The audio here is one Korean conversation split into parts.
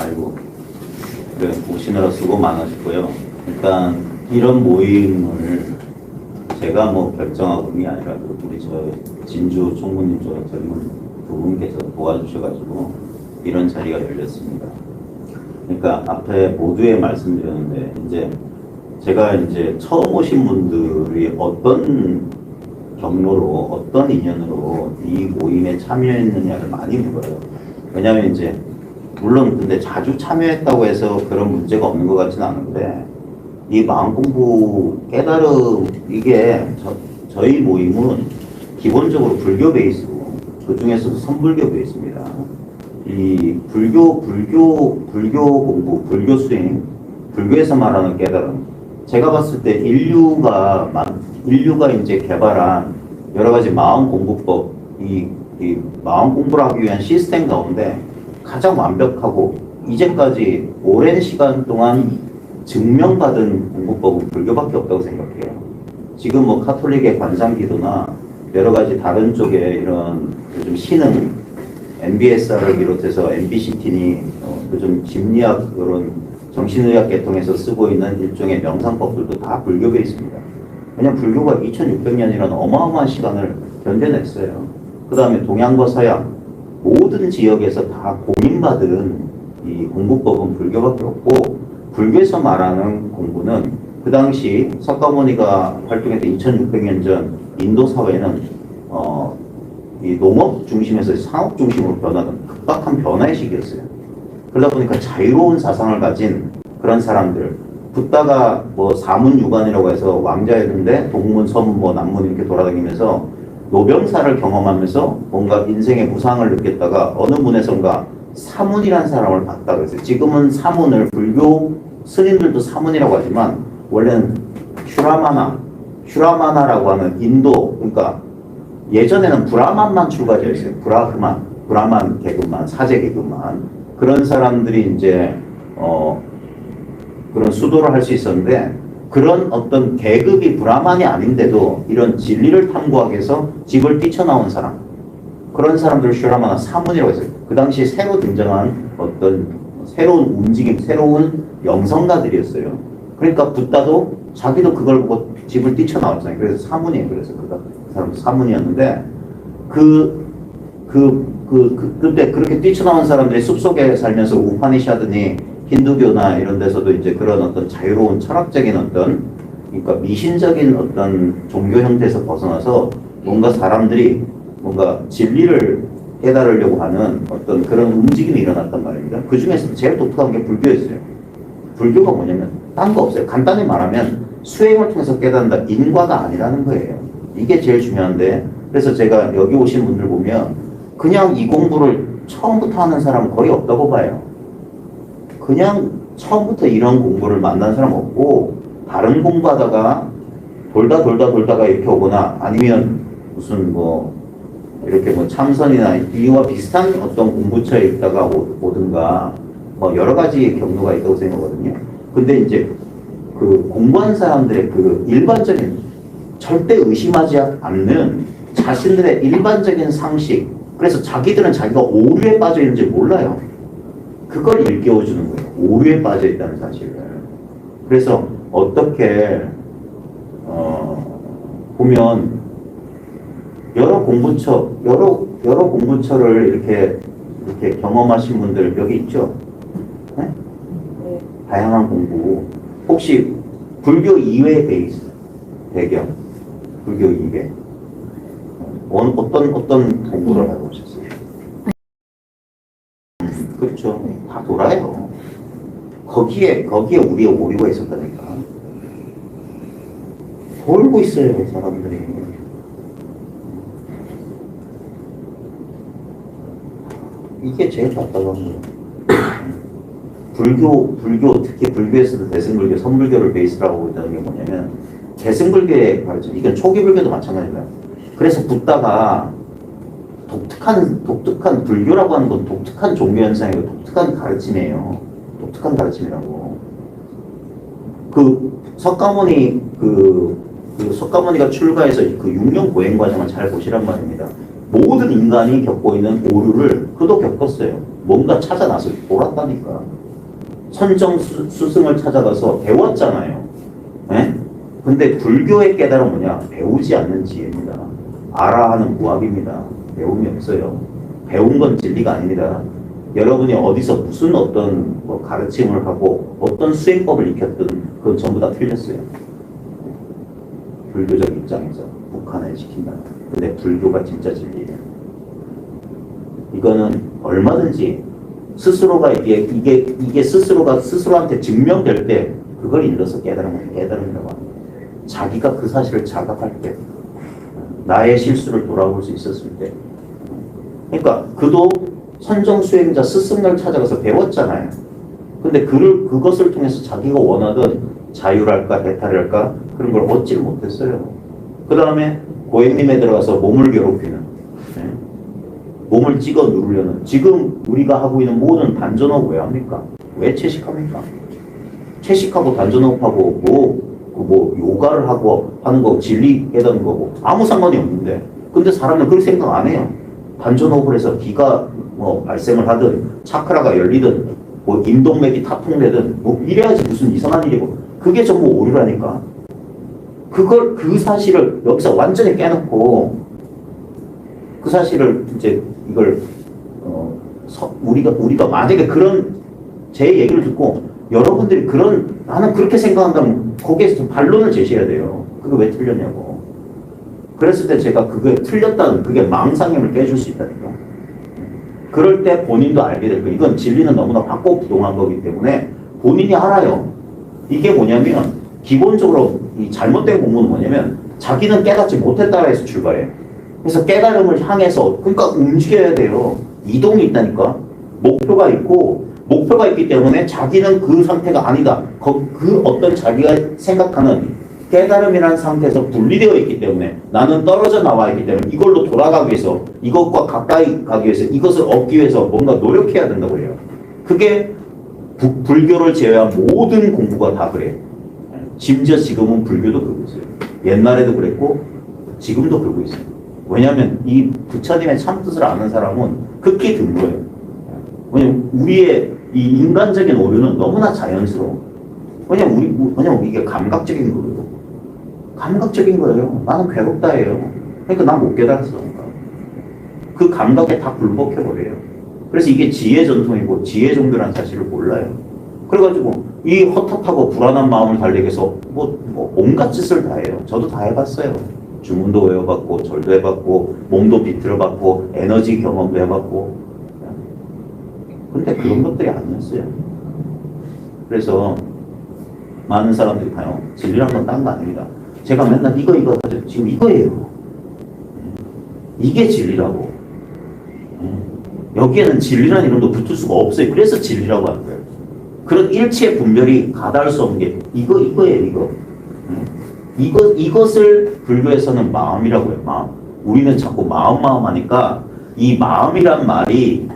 아이고, 그래, 오시느라 수고 많으셨고요. 일단, 이런 모임을 제가 뭐 결정하고 있는 게 아니라, 우리 진주 총무님 젊은 두 분께서 도와주셔가지고, 이런 자리가 열렸습니다. 그러니까, 앞에 모두에 말씀드렸는데, 이제, 제가 이제 처음 오신 분들이 어떤 경로로, 어떤 인연으로 이 모임에 참여했느냐를 많이 물어요. 왜냐면 이제, 물론 근데 자주 참여했다고 해서 그런 문제가 없는 것 같지는 않은데, 이 마음 공부 깨달음, 이게 저희 모임은 기본적으로 불교 베이스고, 그 중에서도 선불교 베이스입니다. 이 불교 공부, 불교 수행, 불교에서 말하는 깨달음. 제가 봤을 때 인류가 이제 개발한 여러 가지 마음 공부법, 이 마음 공부를 하기 위한 시스템 가운데 가장 완벽하고 이제까지 오랜 시간 동안 증명받은 공부법은 불교밖에 없다고 생각해요. 지금 뭐 카톨릭의 관상기도나 여러 가지 다른 쪽에 이런 요즘 신흥, MBSR을 비롯해서 MBCT니 요즘 심리학 그런 정신의학 계통에서 쓰고 있는 일종의 명상법들도 다 불교 베이스입니다. 왜냐면 불교가 2600년이라는 어마어마한 시간을 견뎌냈어요. 그 다음에 동양과 서양 모든 지역에서 다 공인받은 이 공부법은 불교밖에 없고, 불교에서 말하는 공부는 그 당시 석가모니가 활동했던 2600년 전 인도 사회는 이 농업 중심에서 상업 중심으로 변하던 급박한 변화의 시기였어요. 그러다 보니까 자유로운 사상을 가진 그런 사람들, 붓다가 뭐 사문유관이라고 해서 왕자였는데 동문, 서문, 뭐 남문 이렇게 돌아다니면서 노병사를 경험하면서 뭔가 인생의 무상을 느꼈다가 어느 문에선가 사문이라는 사람을 봤다 그랬어요. 지금은 사문을 불교 스님들도 사문이라고 하지만 원래는 슈라마나라고 하는 인도, 그러니까 예전에는 브라만만 출가되어 있어요. 브라만 계급만, 사제 계급만. 그런 사람들이 이제 그런 수도를 할 수 있었는데, 그런 어떤 계급이 브라만이 아닌데도 이런 진리를 탐구하기 위해서 집을 뛰쳐나온 사람, 그런 사람들을 슈라마나 사문이라고 했어요. 그 당시 새로 등장한 어떤 새로운 움직임, 새로운 영성가들이었어요. 그러니까 붓다도 자기도 그걸 보고 집을 뛰쳐나왔잖아요. 그래서 사문이에요. 그래서 그 사람도 사문이었는데, 그때 그렇게 뛰쳐나온 사람들이 숲속에 살면서 우파니샤드니 힌두교나 이런 데서도 이제 그런 어떤 자유로운 철학적인 어떤, 그러니까 미신적인 어떤 종교 형태에서 벗어나서 뭔가 사람들이 뭔가 진리를 깨달으려고 하는 어떤 그런 움직임이 일어났단 말입니다. 그 중에서 제일 독특한 게 불교였어요. 불교가 뭐냐면 딴 거 없어요. 간단히 말하면 수행을 통해서 깨닫는다. 인과가 아니라는 거예요. 이게 제일 중요한데, 그래서 제가 여기 오신 분들 보면 그냥 이 공부를 처음부터 하는 사람은 거의 없다고 봐요. 그냥 처음부터 이런 공부를 만난 사람 없고, 다른 공부하다가 돌다가 이렇게 오거나, 아니면 무슨 뭐 이렇게 뭐 참선이나 이와 비슷한 어떤 공부처에 있다가 오든가 뭐 여러 가지 경로가 있다고 생각하거든요. 근데 이제 그 공부한 사람들의 그 일반적인, 절대 의심하지 않는 자신들의 일반적인 상식, 그래서 자기들은 자기가 오류에 빠져 있는지 몰라요. 그걸 일깨워주는 거예요. 오류에 빠져 있다는 사실을. 그래서 어떻게 보면 여러 공부처를 이렇게 경험하신 분들 여기 있죠? 네? 네. 다양한 공부. 혹시 불교 이외의 베이스, 배경, 불교 이외 어떤 공부를 하고 오셨어요? 그렇죠. 다 돌아요. 거기에 우리의 오류가 있었다니까. 돌고 있어요, 사람들이. 이게 제일 답답한 거예요. 불교, 특히 불교에서도 대승불교, 선불교를 베이스로 하고 있다는 게 뭐냐면, 대승불교의 가르침, 이건 초기 불교도 마찬가지다. 그래서 붓다가 독특한 불교라고 하는 건 독특한 종교 현상이고 독특한 가르침이에요. 독특한 가르침이라고. 석가모니가 출가해서 그 6년 보행 과정을 잘 보시란 말입니다. 모든 인간이 겪고 있는 오류를 그도 겪었어요. 뭔가 찾아나서 돌았다니까. 선정수승을 찾아가서 배웠잖아요. 예? 근데 불교의 깨달은 뭐냐? 배우지 않는 지혜입니다. 알아 하는 무학입니다. 배움이 없어요. 배운 건 진리가 아닙니다. 여러분이 어디서 무슨 어떤 뭐 가르침을 하고 어떤 수행법을 익혔든 그건 전부 다 틀렸어요. 불교적 입장에서 북한을 지킨다. 근데 불교가 진짜 진리예요. 이거는 얼마든지 스스로가 이게 스스로가 스스로한테 증명될 때 그걸 일러서 깨달음이라고 합니다. 자기가 그 사실을 자각할 때, 나의 실수를 돌아볼 수 있었을 때. 그러니까 그도 선정수행자 스승을 찾아가서 배웠잖아요. 근데 그것을 통해서 자기가 원하던 자유랄까 해탈할까 그런 걸 얻지 못했어요. 그 다음에 고행님에 들어가서 몸을 괴롭히는, 몸을 찍어 누르려는, 지금 우리가 하고 있는 모든 단전호흡 왜 합니까? 왜 채식합니까? 채식하고 단전호흡하고 뭐 요가를 하고 하는 거 진리 깨닫는 거고 아무 상관이 없는데, 근데 사람은 그렇게 생각 안 해요. 단전호흡을 해서 기가 뭐 발생을 하든 차크라가 열리든 뭐 임동맥이 타통되든 뭐 이래야지 무슨 이상한 일이고, 그게 전부 오류라니까. 그 사실을 여기서 완전히 깨놓고 그 사실을 이제 이걸 우리가 만약에 그런 제 얘기를 듣고 여러분들이 나는 그렇게 생각한다면 거기에서 좀 반론을 제시해야 돼요. 그게 왜 틀렸냐고. 그랬을 때 제가 그게 틀렸다는 그게 망상임을 깨줄 수 있다니까. 그럴 때 본인도 알게 될 거예요. 이건 진리는 너무나 박고부동한 거기 때문에 본인이 알아요. 이게 뭐냐면 기본적으로 이 잘못된 공부는 뭐냐면 자기는 깨닫지 못했다고 해서 출발해요. 그래서 깨달음을 향해서 그러니까 움직여야 돼요. 이동이 있다니까. 목표가 있기 때문에 자기는 그 상태가 아니다. 그 어떤 자기가 생각하는 깨달음이라는 상태에서 분리되어 있기 때문에 나는 떨어져 나와 있기 때문에 이걸로 돌아가기 위해서 이것과 가까이 가기 위해서 이것을 얻기 위해서 뭔가 노력해야 된다고 해요. 그게 불교를 제외한 모든 공부가 다 그래요. 심지어 지금은 불교도 그러고 있어요. 옛날에도 그랬고 지금도 그러고 있어요. 왜냐하면 이 부처님의 참뜻을 아는 사람은 극히 드물어요. 왜냐면 우리의 이 인간적인 오류는 너무나 자연스러워. 왜냐면 이게 감각적인 거예요. 감각적인 거예요. 나는 괴롭다예요. 그러니까 난 못 깨달았어. 그 감각에 다 굴복해버려요. 그래서 이게 지혜 전통이고 지혜 종교라는 사실을 몰라요. 그래가지고 이 헛헛하고 불안한 마음을 달래기 위해서 뭐 온갖 짓을 다 해요. 저도 다 해봤어요. 주문도 외워봤고 절도 해봤고 몸도 비틀어봤고 에너지 경험도 해봤고. 근데 그런 것들이 아니었어요. 그래서 많은 사람들이 봐요. 진리란 건 딴 거 아닙니다. 제가 맨날 이거 하죠. 지금 이거예요. 이게 진리라고. 여기에는 진리라는 이름도 붙을 수가 없어요. 그래서 진리라고 하는 거예요. 그런 일체의 분별이 가다할 수 없는 게 이거예요. 이것을 불교에서는 마음이라고 해요. 마음. 우리는 자꾸 마음 하니까 이 마음이란 말이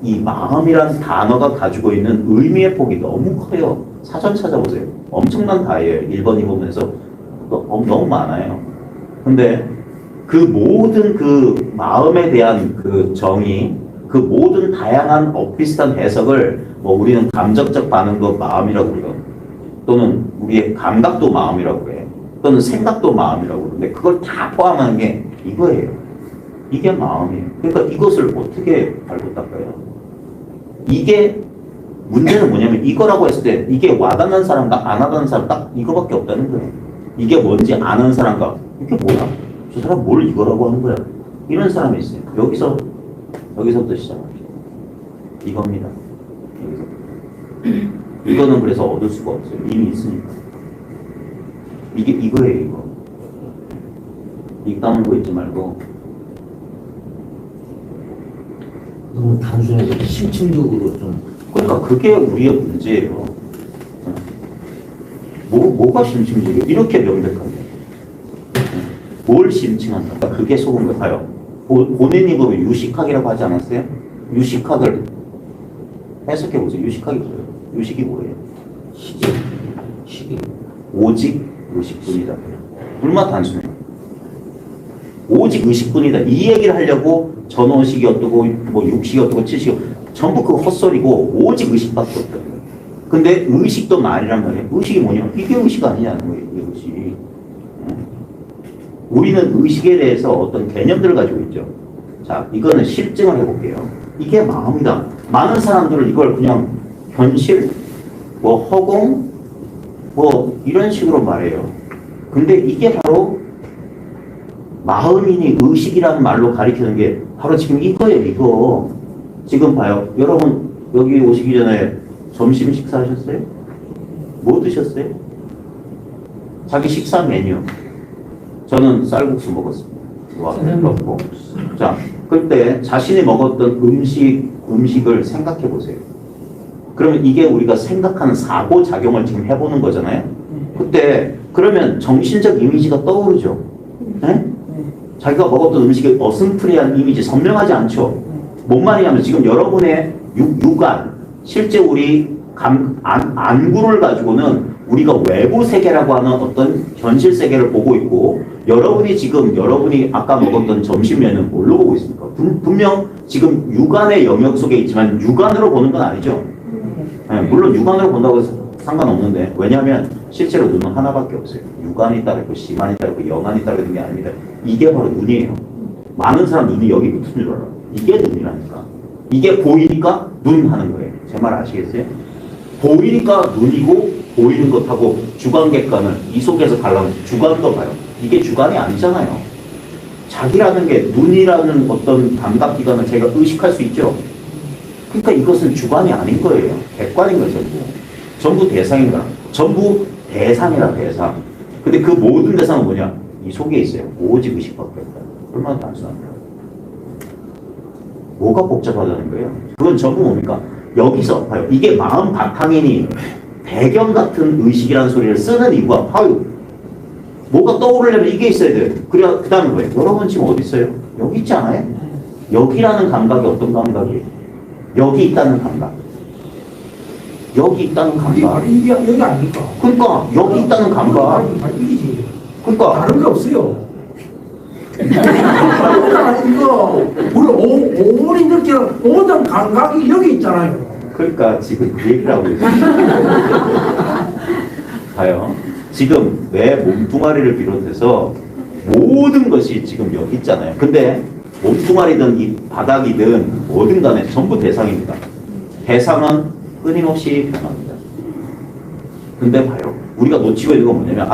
이 마음이란 단어가 가지고 있는 의미의 폭이 너무 커요. 사전 찾아보세요. 엄청난 다예요. 1번, 2번에서 너무 많아요. 근데 그 모든 그 마음에 대한 그 정의, 그 모든 다양한 엇비슷한 해석을 우리는 감정적 반응도 마음이라고 그래요. 또는 우리의 감각도 마음이라고 그래요. 또는 생각도 마음이라고 그러는데 그걸 다 포함하는 게 이거예요. 이게 마음이에요. 그러니까 이것을 어떻게 알고 닦아요? 이게 문제는 뭐냐면 이거라고 했을 때 이게 와닿는 사람과 안 와닿는 사람 딱 이거밖에 없다는 거예요. 이게 뭔지 아는 사람과 이게 뭐야? 저 사람 뭘 이거라고 하는 거야? 이런 사람이 있어요. 여기서부터 시작합니다. 이겁니다. 여기서. 이거는 그래서 얻을 수가 없어요. 이미 있으니까. 이거예요, 이거. 입 다물고 있지 말고. 너무 단순해서 심층적으로 좀. 그러니까 그게 우리의 문제예요. 뭐가 심층적이에요? 이렇게 명백한데. 뭘 심층한다? 그게 속은 거 봐요. 본인이 보면 유식학이라고 하지 않았어요? 유식학을 해석해보세요. 유식학이 뭐예요? 유식이 뭐예요? 시기. 오직 의식뿐이다. 얼마나 단순해요. 오직 의식뿐이다. 이 얘기를 하려고 전원식이 어떠고 뭐 육식이 어떠고 칠식이 전부 그 헛소리고 오직 의식밖에 없다는 거예요. 근데 의식도 말이란 말이에요. 의식이 뭐냐? 이게 의식 아니냐는 거예요. 이게 의식. 우리는 의식에 대해서 어떤 개념들을 가지고 있죠. 자, 이거는 실증을 해볼게요. 이게 마음이다. 많은 사람들은 이걸 그냥 현실, 뭐 허공, 뭐 이런 식으로 말해요. 근데 이게 바로 마음이니 의식이라는 말로 가리키는 게 바로 지금 이거예요. 이거. 지금 봐요. 여러분 여기 오시기 전에 점심 식사하셨어요? 뭐 드셨어요? 자기 식사 메뉴. 저는 쌀국수 먹었습니다. 와, 먹고. 자, 그때 자신이 먹었던 음식을 생각해 보세요. 그러면 이게 우리가 생각하는 사고 작용을 지금 해보는 거잖아요. 그때 그러면 정신적 이미지가 떠오르죠. 네? 자기가 먹었던 음식의 어슴푸레한 이미지 선명하지 않죠. 뭔 말이냐면 지금 여러분의 육안, 실제 우리 안구를 가지고는 우리가 외부 세계라고 하는 어떤 현실 세계를 보고 있고, 여러분이 아까 먹었던 점심 메뉴는 뭘로 보고 있습니까? 분명 지금 육안의 영역 속에 있지만 육안으로 보는 건 아니죠. 네, 물론 육안으로 본다고 해서 상관없는데, 왜냐하면 실제로 눈은 하나밖에 없어요. 육안이 따르고 시간이 따르고 영안이 따르는 게 아닙니다. 이게 바로 눈이에요. 많은 사람 눈이 여기 붙은 줄 알아. 이게 눈이라니까. 이게 보이니까 눈 하는 거예요. 제 말 아시겠어요? 보이니까 눈이고, 보이는 것하고 주관객관을 이 속에서 가려면 주관도 봐요. 이게 주관이 아니잖아요. 자기라는 게 눈이라는 어떤 감각기관을 제가 의식할 수 있죠. 그러니까 이것은 주관이 아닌 거예요. 객관인 거예요. 전부 대상인가. 전부 대상이라 대상. 근데 그 모든 대상은 뭐냐? 이 속에 있어요. 오직 의식밖에 없다. 얼마나 단순합니까? 뭐가 복잡하다는 거예요? 그건 전부 뭡니까? 여기서 봐요. 이게 마음 바탕이니 배경 같은 의식이라는 소리를 쓰는 이유가 바로 뭐가 떠오르려면 이게 있어야 돼요. 그래야 그 다음에 뭐예요? 여러분 지금 어디 있어요? 여기 있지 않아요? 여기라는 감각이 어떤 감각이에요? 여기 있다는 감각. 여기 있다는 감각. 이게 여기 아닙니까? 그러니까 여기 있다는 감각. 이기지. 그러니까 다른 게 없어요. 이거 우리 오물이 느끼는 모든 감각이 여기 있잖아요. 그러니까 지금 그 얘기를 하고 있어요. 봐요. 지금 내 몸뚱아리를 비롯해서 모든 것이 지금 여기 있잖아요. 근데 몸뚱아리든 이 바닥이든 뭐든 간에 전부 대상입니다. 대상은 끊임없이 변합니다. 근데 봐요. 우리가 놓치고 있는 건 뭐냐면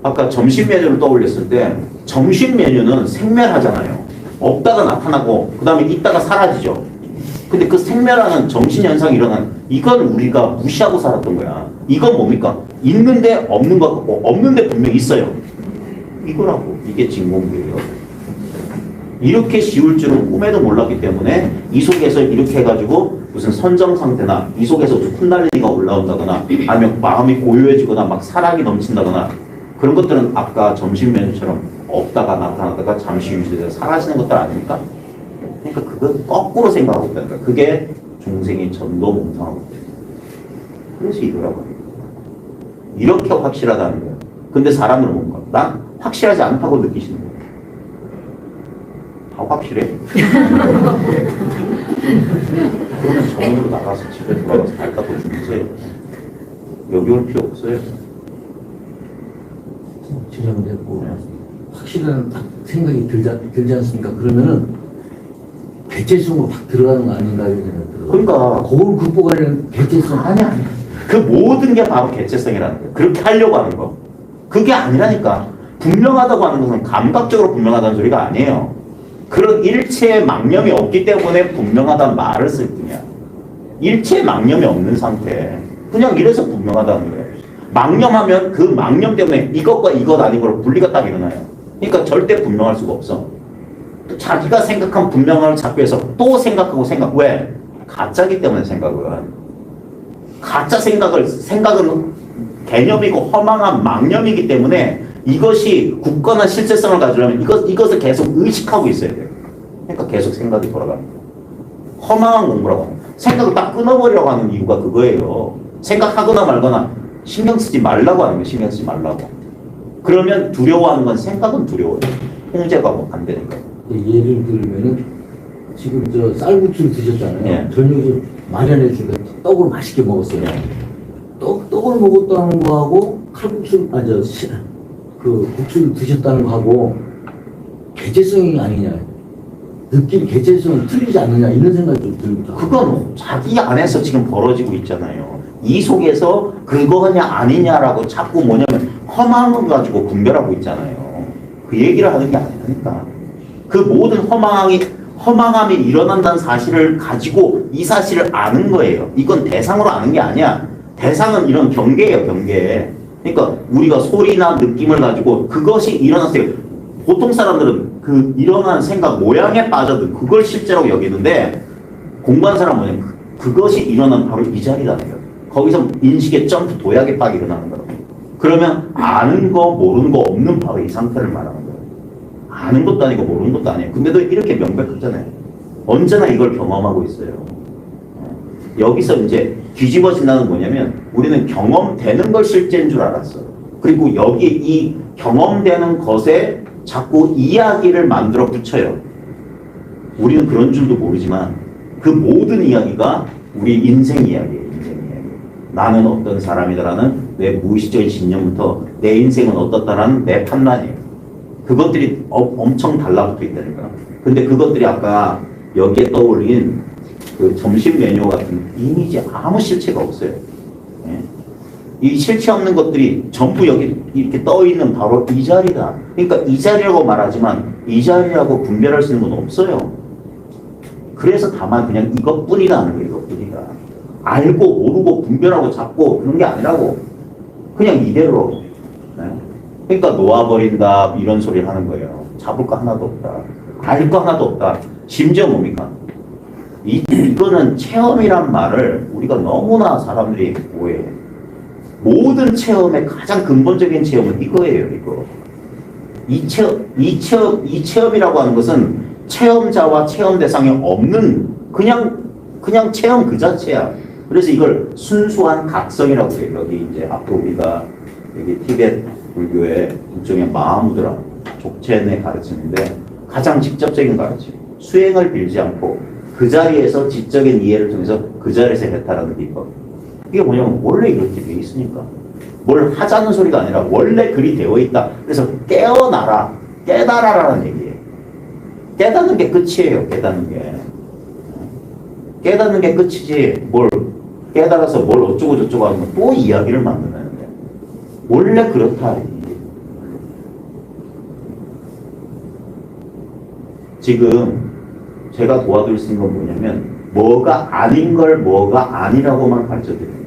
아까 점심 메뉴를 떠올렸을 때 점심 메뉴는 생멸하잖아요. 없다가 나타나고 그 다음에 있다가 사라지죠. 근데 그 생멸하는 정신현상이 일어난 이건 우리가 무시하고 살았던 거야. 이건 뭡니까? 있는데 없는 것 같고 없는데 분명히 있어요. 이거라고. 이게 진공기예요. 이렇게 쉬울 줄은 꿈에도 몰랐기 때문에 이 속에서 이렇게 해가지고 무슨 선정 상태나 이 속에서 훗날리가 올라온다거나 아니면 마음이 고요해지거나 막 사랑이 넘친다거나 그런 것들은 아까 점심 메뉴처럼 없다가 나타났다가 잠시 유지돼서 사라지는 것들 아닙니까? 그러니까 그건 거꾸로 생각하고 있다니까. 그게 중생이 전도몽상하고 있다. 그래서 이거라고 해요. 이렇게 확실하다는 거예요. 근데 사람은 뭔가 난 확실하지 않다고 느끼시는 거예요. 다 확실해? 그러면 정으로 나가서 집에 돌아가서 발 닦고 주무세요. 여기 올 필요 없어요. 지정됐고 확실한 딱 생각이 들지 않습니까? 그러면은 개체성으로 확 들어가는 거 아닌가 이런 생각이 들어요. 그러니까 그걸 극복하려는 개체성 아니야. 그 모든 게 바로 개체성이라는 거예요. 그렇게 하려고 하는 거. 그게 아니라니까. 분명하다고 하는 것은 감각적으로 분명하다는 소리가 아니에요. 그런 일체의 망념이 없기 때문에 분명하다는 말을 쓸 뿐이야. 일체의 망념이 없는 상태. 그냥 이래서 분명하다는 거예요. 망념하면 그 망념 때문에 이것과 이것 아니고 분리가 딱 일어나요. 그러니까 절대 분명할 수가 없어. 또 자기가 생각한 분명함을 잡기 위해서 또 생각하고 왜? 가짜기 때문에 생각은. 가짜 생각은 개념이고 허망한 망념이기 때문에 이것이 굳건한 실제성을 가지려면 이것을 계속 의식하고 있어야 돼요. 그러니까 계속 생각이 돌아가는 거예요. 허망한 공부라고 하는 거예요. 생각을 딱 끊어버리려고 하는 이유가 그거예요. 생각하거나 말거나 신경 쓰지 말라고 하는 거예요. 신경 쓰지 말라고. 그러면 두려워하는 건 생각은 두려워요. 통제가 안 되니까. 예를 들면은 지금 저 쌀국수를 드셨잖아요. 예. 저녁에 좀 마련해 주니까 떡을 맛있게 먹었어요. 떡을 먹었다는 거하고 칼국수, 그 국수를 드셨다는 거하고 개체성이 아니냐. 느낌 개체성은 틀리지 않느냐 이런 생각이 좀 들고. 그건 자기 안에서 지금 벌어지고 있잖아요. 이 속에서 그거냐 아니냐라고 자꾸 뭐냐면 험한 걸 가지고 분별하고 있잖아요. 그 얘기를 하는 게 아니라니까. 그 모든 허망함이 일어난다는 사실을 가지고 이 사실을 아는 거예요. 이건 대상으로 아는 게 아니야. 대상은 이런 경계예요, 경계. 그러니까 우리가 소리나 느낌을 가지고 그것이 일어났어요. 보통 사람들은 그 일어난 생각 모양에 빠져도 그걸 실제로 여기는데 공부한 사람은 뭐냐면 그것이 일어난 바로 이 자리라는 거예요. 거기서 인식의 점프 도약의 빡이 일어나는 거라고. 그러면 아는 거 모르는 거 없는 바로 이 상태를 말하는 거예요. 아는 것도 아니고 모르는 것도 아니에요. 근데도 이렇게 명백하잖아요. 언제나 이걸 경험하고 있어요. 여기서 이제 뒤집어진다는 뭐냐면 우리는 경험되는 걸 실제인 줄 알았어. 그리고 여기 이 경험되는 것에 자꾸 이야기를 만들어 붙여요. 우리는 그런 줄도 모르지만 그 모든 이야기가 우리 인생 이야기예요. 인생 이야기. 나는 어떤 사람이다라는 내 무의식적인 신념부터 내 인생은 어떻다라는 내 판단이에요. 그것들이 엄청 달라붙어 있다니까. 근데 그것들이 아까 여기에 떠올린 그 점심 메뉴 같은 이미지 아무 실체가 없어요. 예. 이 실체 없는 것들이 전부 여기 이렇게 떠 있는 바로 이 자리다. 그러니까 이 자리라고 말하지만 이 자리라고 분별할 수 있는 건 없어요. 그래서 다만 그냥 이것뿐이라는 거예요. 이것뿐이다. 알고 모르고 분별하고 잡고 그런 게 아니라고. 그냥 이대로. 네. 그러니까 놓아버린다 이런 소리를 하는 거예요. 잡을 거 하나도 없다. 알 거 하나도 없다. 심지어 뭡니까? 이거는 체험이란 말을 우리가 너무나 사람들이 오해해. 모든 체험의 가장 근본적인 체험은 이거예요. 이거. 이 체험이라고 하는 것은 체험자와 체험 대상이 없는 그냥 체험 그 자체야. 그래서 이걸 순수한 각성이라고 해요. 여기 이제 앞으로 우리가 여기 티베트 불교의 일종의 마하무드라 족첸의 가르침인데 가장 직접적인 가르침. 수행을 빌지 않고 그 자리에서 지적인 이해를 통해서 그 자리에서 해탈하는 비법. 이게 뭐냐면 원래 이렇게 돼 있으니까. 뭘 하자는 소리가 아니라 원래 그리 되어 있다. 그래서 깨어나라, 깨달아라는 얘기예요. 깨닫는 게 끝이에요. 깨닫는 게. 깨닫는 게 끝이지 뭘 깨달아서 뭘 어쩌고 저쩌고 하는 건 또 이야기를 만드는데 원래 그렇다. 지금 제가 도와드릴 수 있는 건 뭐냐면 뭐가 아닌 걸 뭐가 아니라고만 가르쳐드리는 거예요.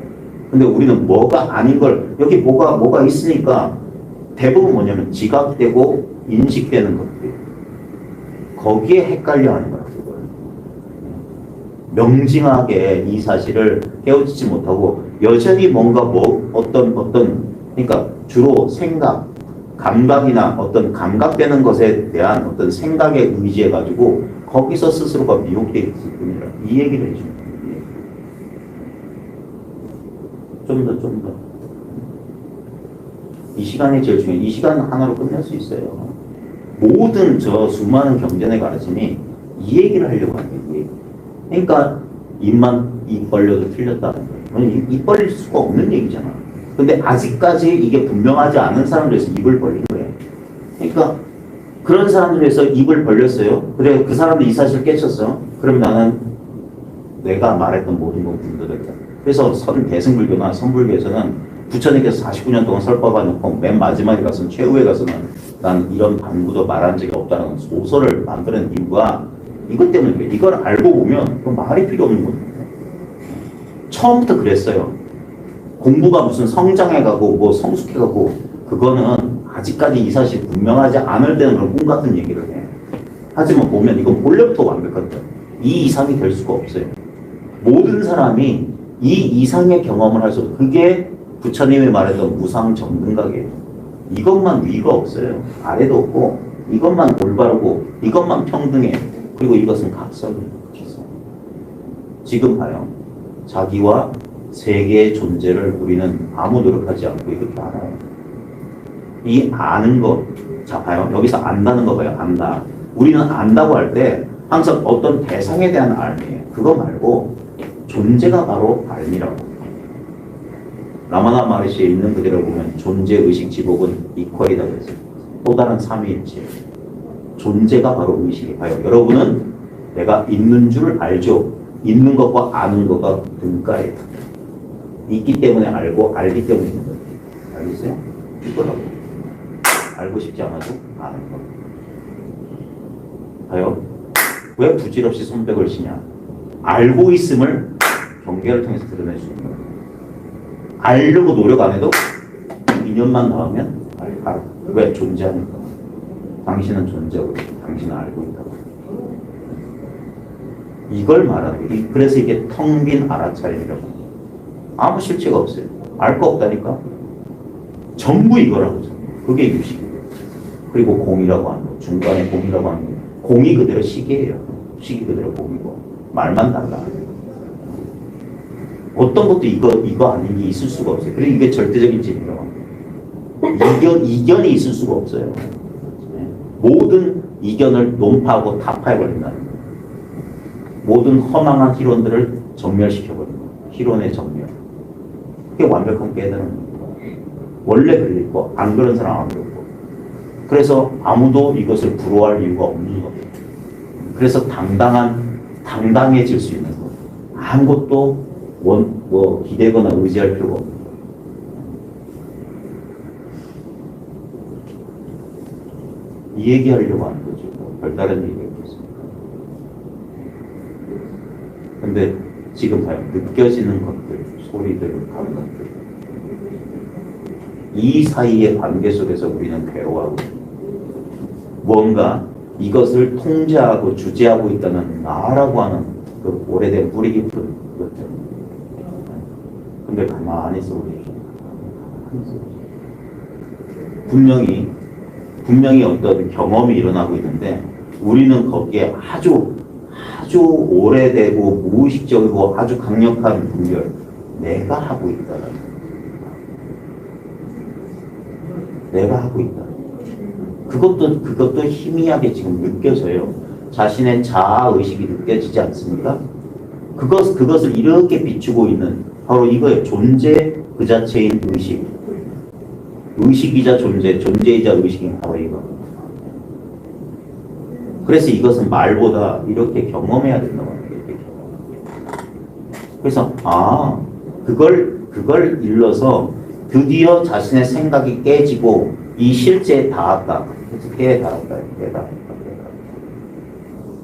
근데 우리는 뭐가 아닌 걸 여기 뭐가 있으니까 대부분 뭐냐면 지각되고 인식되는 것들 거기에 헷갈려 하는 거예요. 명징하게 이 사실을 깨우치지 못하고 여전히 뭔가 어떤 그러니까 주로 생각, 감각이나 어떤 감각되는 것에 대한 어떤 생각에 의지해 가지고 거기서 스스로가 미혹되어 있을 뿐이라 이 얘기를 해주는 거예요. 좀 더. 이 시간이 제일 중요해요. 이 시간 하나로 끝낼 수 있어요. 모든 저 수많은 경전의 가르침이 이 얘기를 하려고 하는 거예요. 그러니까 입 벌려도 틀렸다는 거예요. 입 벌릴 수가 없는 얘기잖아. 근데 아직까지 이게 분명하지 않은 사람들에서 입을 벌린 거예요. 그러니까 그런 사람들에서 입을 벌렸어요. 그래 그 사람도 이 사실을 깨쳤어. 그럼 나는 내가 말했던 모든 건 분들했다. 그래서 대승불교나 선불교에서는 부처님께서 49년 동안 설법해놓고 맨 마지막에 가서는 최후에 가서는 난 이런 방구도 말한 적이 없다는 소설을 만드는 이유가 이것 때문에 그래. 이걸 알고 보면 말이 필요 없는 거예요. 처음부터 그랬어요. 공부가 무슨 성장해가고 뭐 성숙해가고 그거는 아직까지 이 사실이 분명하지 않을 때는 그런 꿈 같은 얘기를 해. 하지만 보면 이건 본래부터 완벽하다. 이 이상이 될 수가 없어요. 모든 사람이 이 이상의 경험을 할 수 없어요. 그게 부처님이 말했던 무상정등각이에요. 이것만 위가 없어요. 아래도 없고 이것만 올바르고 이것만 평등해. 그리고 이것은 각성이에요. 지금 봐요. 자기와 세계의 존재를 우리는 아무 노력하지 않고 이렇게 알아요. 이 아는 것, 자 봐요. 여기서 안다는 거 봐요. 안다. 우리는 안다고 할 때 항상 어떤 대상에 대한 알미예요. 그거 말고 존재가 바로 알미라고. 라마나 마르시에 있는 그대로 보면 존재, 의식, 지복은 이퀄이다 그랬어요. 또 다른 삼위일체. 존재가 바로 의식이에요. 여러분은 내가 있는 줄 알죠. 있는 것과 아는 것과 분가예요. 있기 때문에 알고 알기 때문에 있는 거예요. 알겠어요? 이거라고. 알고 싶지 않아도 아는 거. 봐요. 왜 부질없이 손뼉을 치냐? 알고 있음을 경계를 통해서 드러낼 수 있는 거예요. 알려고 노력 안 해도 2년만 나오면 알아. 왜? 존재하니까. 당신은 존재하고 당신은 알고 있다고. 이걸 말하는 거예요. 그래서 이게 텅 빈 알아차림이라고. 아무 실체가 없어요. 알 거 없다니까. 전부 이거라고. 그게 유식이에요. 그리고 공이라고 하는 거. 중간에 공이라고 하는 거. 공이 그대로 시계예요. 시계 그대로 공이고. 말만 달라. 어떤 것도 이거 아닌 게 있을 수가 없어요. 그리고 이게 절대적인 진리라고 합니다. 이견이 있을 수가 없어요. 모든 이견을 논파하고 타파해버린다는 거예요. 모든 허망한 희론들을 전멸시켜버린다. 희론의 전멸. 그게 완벽한 깨달은 겁니다. 원래 그랬고 안 그런 사람 안 그렇고. 그래서 아무도 이것을 부러워할 이유가 없는 거예요. 그래서 당당해질 수 있는 것. 아무것도 기대거나 의지할 필요가 없는 거예요. 이 얘기하려고 하는 거죠. 별다른 얘기가 없습니다. 근데 지금 봐요. 느껴지는 것들, 소리들, 감각들. 이 사이의 관계 속에서 우리는 괴로워하고 뭔가 이것을 통제하고 주재하고 있다는 나라고 하는 그 오래된 뿌리 깊은 것들. 근데 가만히 있어 보세요. 분명히 어떤 경험이 일어나고 있는데 우리는 거기에 아주 오래되고 무의식적이고 아주 강력한 분별, 내가 하고 있다는 거예요. 내가 하고 있다. 그것도 희미하게 지금 느껴져요. 자신의 자아의식이 느껴지지 않습니까? 그것을 이렇게 비추고 있는 바로 이거예요. 존재 그 자체인 의식. 의식이자 존재이자 의식인 바로 이거. 그래서 이것은 말보다 이렇게 경험해야 된다고 하는 거예요. 그래서 그걸 일러서 드디어 자신의 생각이 깨지고 이 실제에 닿았다. 그래서 깨달았다.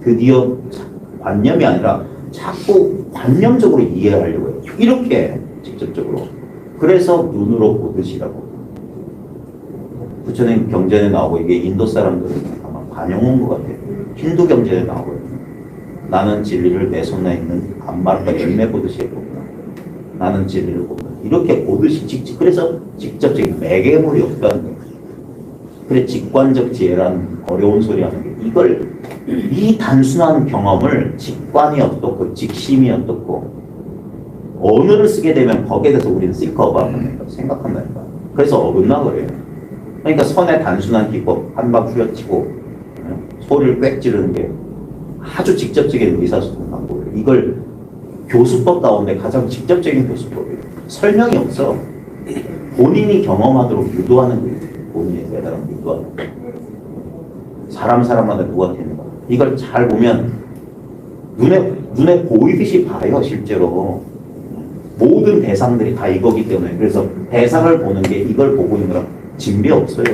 드디어 관념이 아니라 자꾸 관념적으로 이해하려고 해요. 이렇게 직접적으로. 그래서 눈으로 보듯이라고. 부처님 경전에 나오고 이게 인도 사람들은 아마 반영한 것 같아요. 힌두 경전에 나오고요. 나는 진리를 내 손에 있는 안마르가 열매 보듯이 해보구나. 나는 진리를 보구나. 이렇게 보듯이 그래서 직접적인 매개물이 없다는 거예요. 그래 직관적 지혜라는 어려운 소리 하는 게 이 단순한 경험을 직관이 어떻고 직심이 어떻고 언어를 쓰게 되면 거기에 대해서 우리는 think 생각한다니까. 그래서 어긋나 그래요. 그러니까 선의 단순한 기법 한방 후려치고 소리를 꽥 지르는 게 아주 직접적인 의사소통 방법이에요. 이걸 교수법 가운데 가장 직접적인 교수법이에요. 설명이 없어. 본인이 경험하도록 유도하는 거예요. 본인의 깨달음 유도하는 거예요. 사람마다 누가 되는 거야. 이걸 잘 보면 눈에 보이듯이 봐요. 실제로 모든 대상들이 다 이거기 때문에. 그래서 대상을 보는 게 이걸 보고 있는 거랑 진비 없어요.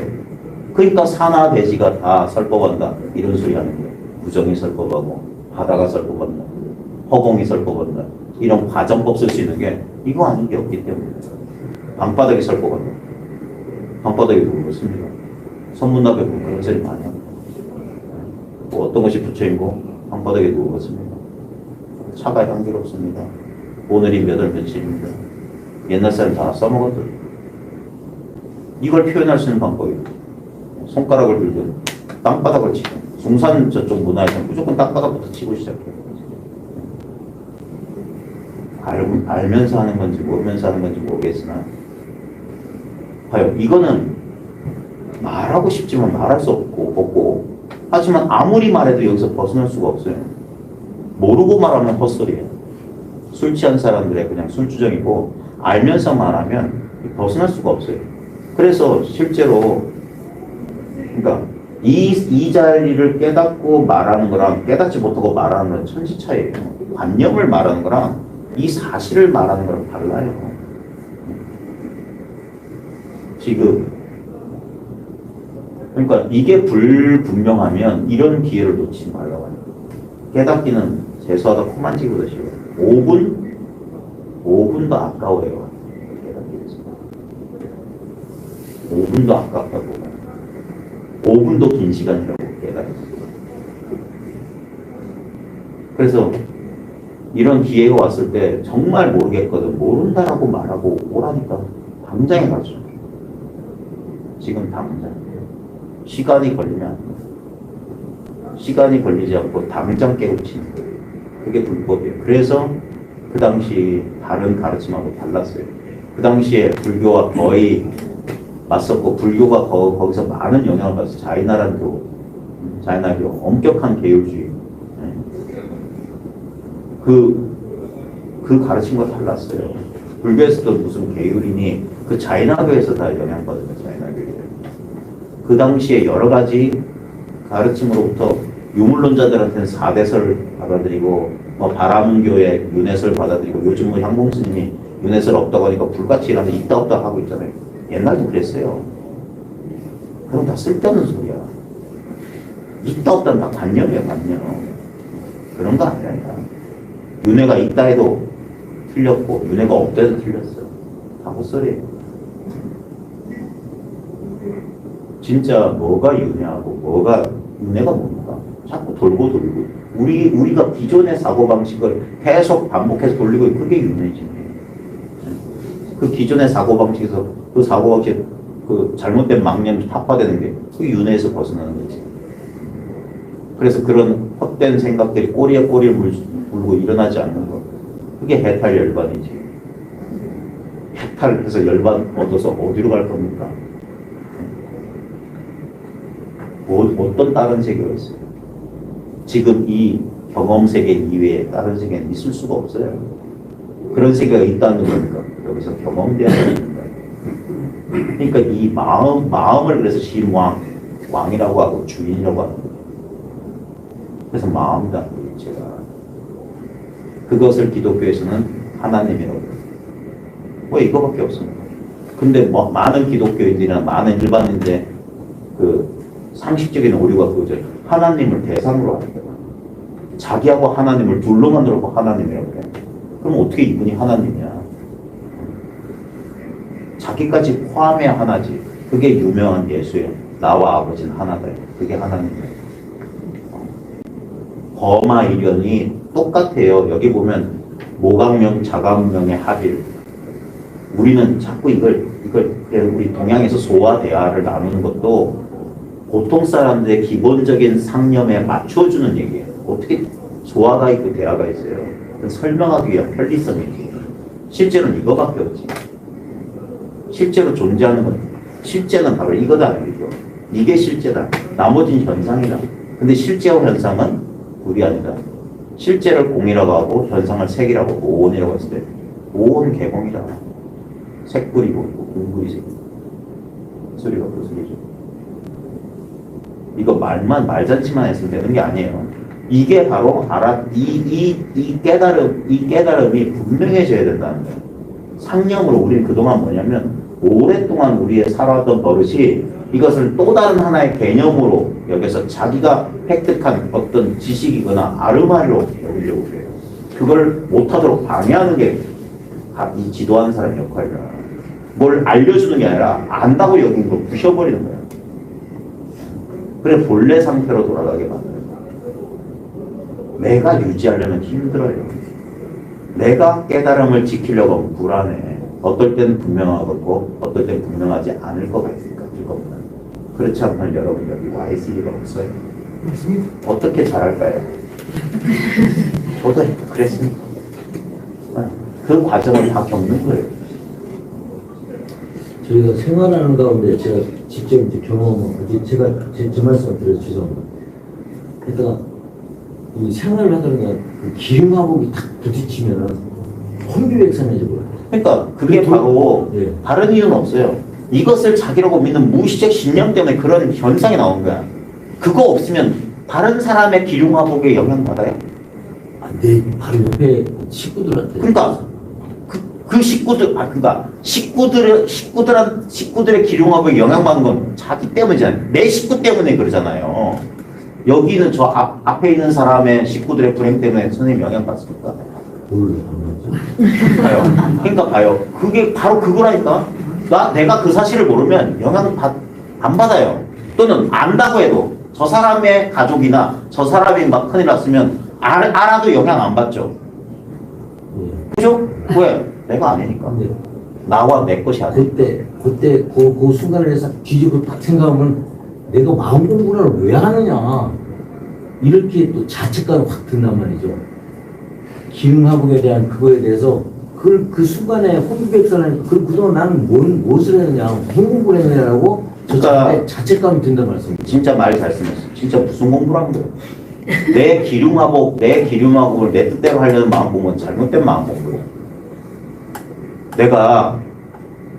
그러니까 사나 돼지가 다 설법한다 이런 소리 하는 거예요. 부정이 설법하고 바다가 설법한다, 허공이 설법한다 이런 과정법 쓸 수 있는 게 이거 아닌 게 없기 때문에. 방바닥이 설법한다. 방바닥이 누구 그렇습니다. 선문답에 보면 그런 소리 많이 합니다. 뭐 어떤 것이 부처이고 방바닥에 누구 그렇습니다. 차가 향기롭습니다. 오늘이 몇 월 며칠입니다. 옛날 사람 다 써먹었더니 이걸 표현할 수 있는 방법이에요. 손가락을 들든 땅바닥을 치든 숭산 저쪽 문화에서는 무조건 땅바닥부터 치고 시작해요. 알면서 하는 건지 모르면서 하는 건지 모르겠으나 봐요. 이거는 말하고 싶지만 말할 수 없고 하지만 아무리 말해도 여기서 벗어날 수가 없어요. 모르고 말하면 헛소리예요. 술 취한 사람들의 그냥 술주정이고 알면서 말하면 벗어날 수가 없어요. 그래서 실제로 그러니까 이 자리를 깨닫고 말하는 거랑 깨닫지 못하고 말하는 건 천지 차이예요. 관념을 말하는 거랑 이 사실을 말하는 거랑 달라요. 지금 그러니까 이게 불분명하면 이런 기회를 놓치지 말라고 하는 거예요. 깨닫기는 재수하다 코 만지기보다 쉬워요. 5분도 아까워요. 깨닫기 위해서. 5분도 아깝다고. 5분도 긴 시간이라고 깨닫기. 그래서 이런 기회가 왔을 때 정말 모르겠거든. 모른다라고 말하고 오라니까 당장에 가죠. 지금 당장. 시간이 걸리면 안 돼요. 시간이 걸리지 않고 당장 깨우치는 거예요. 그게 불법이에요. 그래서 그 당시 다른 가르침하고 달랐어요. 그 당시에 불교가 거의 맞섰고 불교가 거기서 많은 영향을 받았어요. 자이나교 엄격한 계율주의. 그 가르침과 달랐어요. 불교에서도 무슨 계율이니 그 자이나교에서 다 영향받았어요. 자이나교에. 그 당시에 여러 가지 가르침으로부터 유물론자들한테는 사대설 받아들이고 바라문교의 윤회설 받아들이고 요즘 향봉 스님이 윤회설 없다고 하니까 불같이 일하는데 있다 없다 하고 있잖아요. 옛날도 그랬어요. 그럼 다 쓸데없는 소리야. 있다 없다는 다 관념이야, 관념. 그런 거 아니라니까. 윤회가 있다 해도 틀렸고 윤회가 없다 해도 틀렸어. 다 헛소리예요. 진짜 뭐가 윤회하고 뭐가 윤회가 뭡니까? 자꾸 돌고 우리가 기존의 사고방식을 계속 반복해서 돌리고 있고 그게 윤회지. 그 기존의 사고방식에서 그 사고방식 그 잘못된 망념이 타파되는 게 그 윤회에서 벗어나는 거지. 그래서 그런 헛된 생각들이 꼬리에 꼬리를 물고 일어나지 않는 거. 그게 해탈 열반이지. 해탈해서 열반 얻어서 어디로 갈 겁니까? 어떤 다른 세계가 있어요? 지금 이 경험 세계 이외에 다른 세계는 있을 수가 없어요. 그런 세계가 있다는 거니까 여기서 경험돼야 되는 거예요. 그러니까 이 마음을 그래서 왕이라고 하고 주인이라고 하는 거예요. 그래서 마음이다, 제가. 그것을 기독교에서는 하나님이라고 해요. 뭐 이거밖에 없습니다. 근데 많은 기독교인들이나 많은 일반인들의 그 상식적인 오류가 그거죠. 하나님을 대상으로 하는 거예요. 자기하고 하나님을 둘로 만들고 하나님이라고 해요. 그럼 어떻게 이분이 하나님이야? 자기까지 포함해야 하나지. 그게 유명한 예수예요. 나와 아버지는 하나다. 그게 하나님이에요. 범하일련이 똑같아요. 여기 보면 모각명, 자각명의 합일. 우리는 자꾸 이걸 우리 동양에서 소와 대하를 나누는 것도 보통 사람들의 기본적인 상념에 맞춰주는 얘기예요. 어떻게 소화가 있고 대화가 있어요? 설명하기 위한 편리성이에요. 실제로는 이거밖에 없지. 실제로 존재하는 건 실제는 바로 이거다. 이게 실제다. 나머지는 현상이다. 근데 실제와 현상은 둘이 아니다. 실제를 공이라고 하고 현상을 색이라고 하고 오온이라고 했을 때 오온 개공이다. 색불이 보이고 공불이 색. 소리가 그 소리죠. 이거 말잔치만 했으면 되는 게 아니에요. 이게 바로 이 깨달음이 분명해져야 된다는 거예요. 상념으로 우리는 그동안 뭐냐면 오랫동안 우리의 살아왔던 버릇이 이것을 또 다른 하나의 개념으로 여기서 자기가 획득한 어떤 지식이거나 아르마리로 여기려고 그래요. 그걸 못하도록 방해하는 게 이 지도하는 사람의 역할이라. 뭘 알려주는 게 아니라 안다고 여긴 걸 부셔버리는 거예요. 그래 본래 상태로 돌아가게 만드는 거예요. 내가 유지하려면 힘들어요. 내가 깨달음을 지키려고 하면 불안해. 어떨 때는 분명하고 어떨 때는 분명하지 않을 것 같으니까 그겁니다. 그렇지 않으면 여러분 여기 와 있을 리가 없어요. 어떻게 잘할까요? 저도 그랬습니다. 그 과정을 다 겪는 거예요. 저희가 생활하는 가운데 제가 직접 이제 경험을, 제가 제 말씀을 드려서 죄송합니다. 게다가 이 생활을 하다가 그 기름하고 딱 부딪히면은 혼비백산해져 버려요. 그러니까 그게 그 바로 예. 다른 이유는 없어요. 이것을 자기라고 믿는 무의식 신념 때문에 그런 현상이 나온 거야. 그거 없으면 다른 사람의 기륭화복에 영향받아요. 내 바로 옆에 식구들한테. 그러니까 그 식구들, 그러니까 식구들의 기륭화복에 영향받는 건 자기 때문이잖아요. 내 식구 때문에 그러잖아요. 여기는 저 앞에 있는 사람의 식구들의 불행 때문에 선생님 영향받습니까? 봐요. 그러니까 봐요. 그게 바로 그거라니까. 내가 그 사실을 모르면 안 받아요. 또는 안다고 해도 저 사람의 가족이나 저 사람이 막 큰일 났으면 알아도 영향 안 받죠. 그죠? 왜? 내가 아니니까. 네. 나와 내 것이 아니니까. 그때 그 순간을 해서 뒤집어 딱 생각하면 내가 마음 공부를 왜 하느냐. 이렇게 또 자책감이 확 든단 말이죠. 기능화복에 대한 그거에 대해서 그 순간에 혼비백산하니까 그동안 나는 무엇을 했느냐, 무슨 공부를 했느냐라고 그러니까 자책감이 든단 말씀이죠. 진짜 말 잘 쓰셨어. 진짜 무슨 공부를 한 거예요? 내 기륭화복을 내 뜻대로 하려는 마음 공부는 잘못된 마음 공부예요. 내가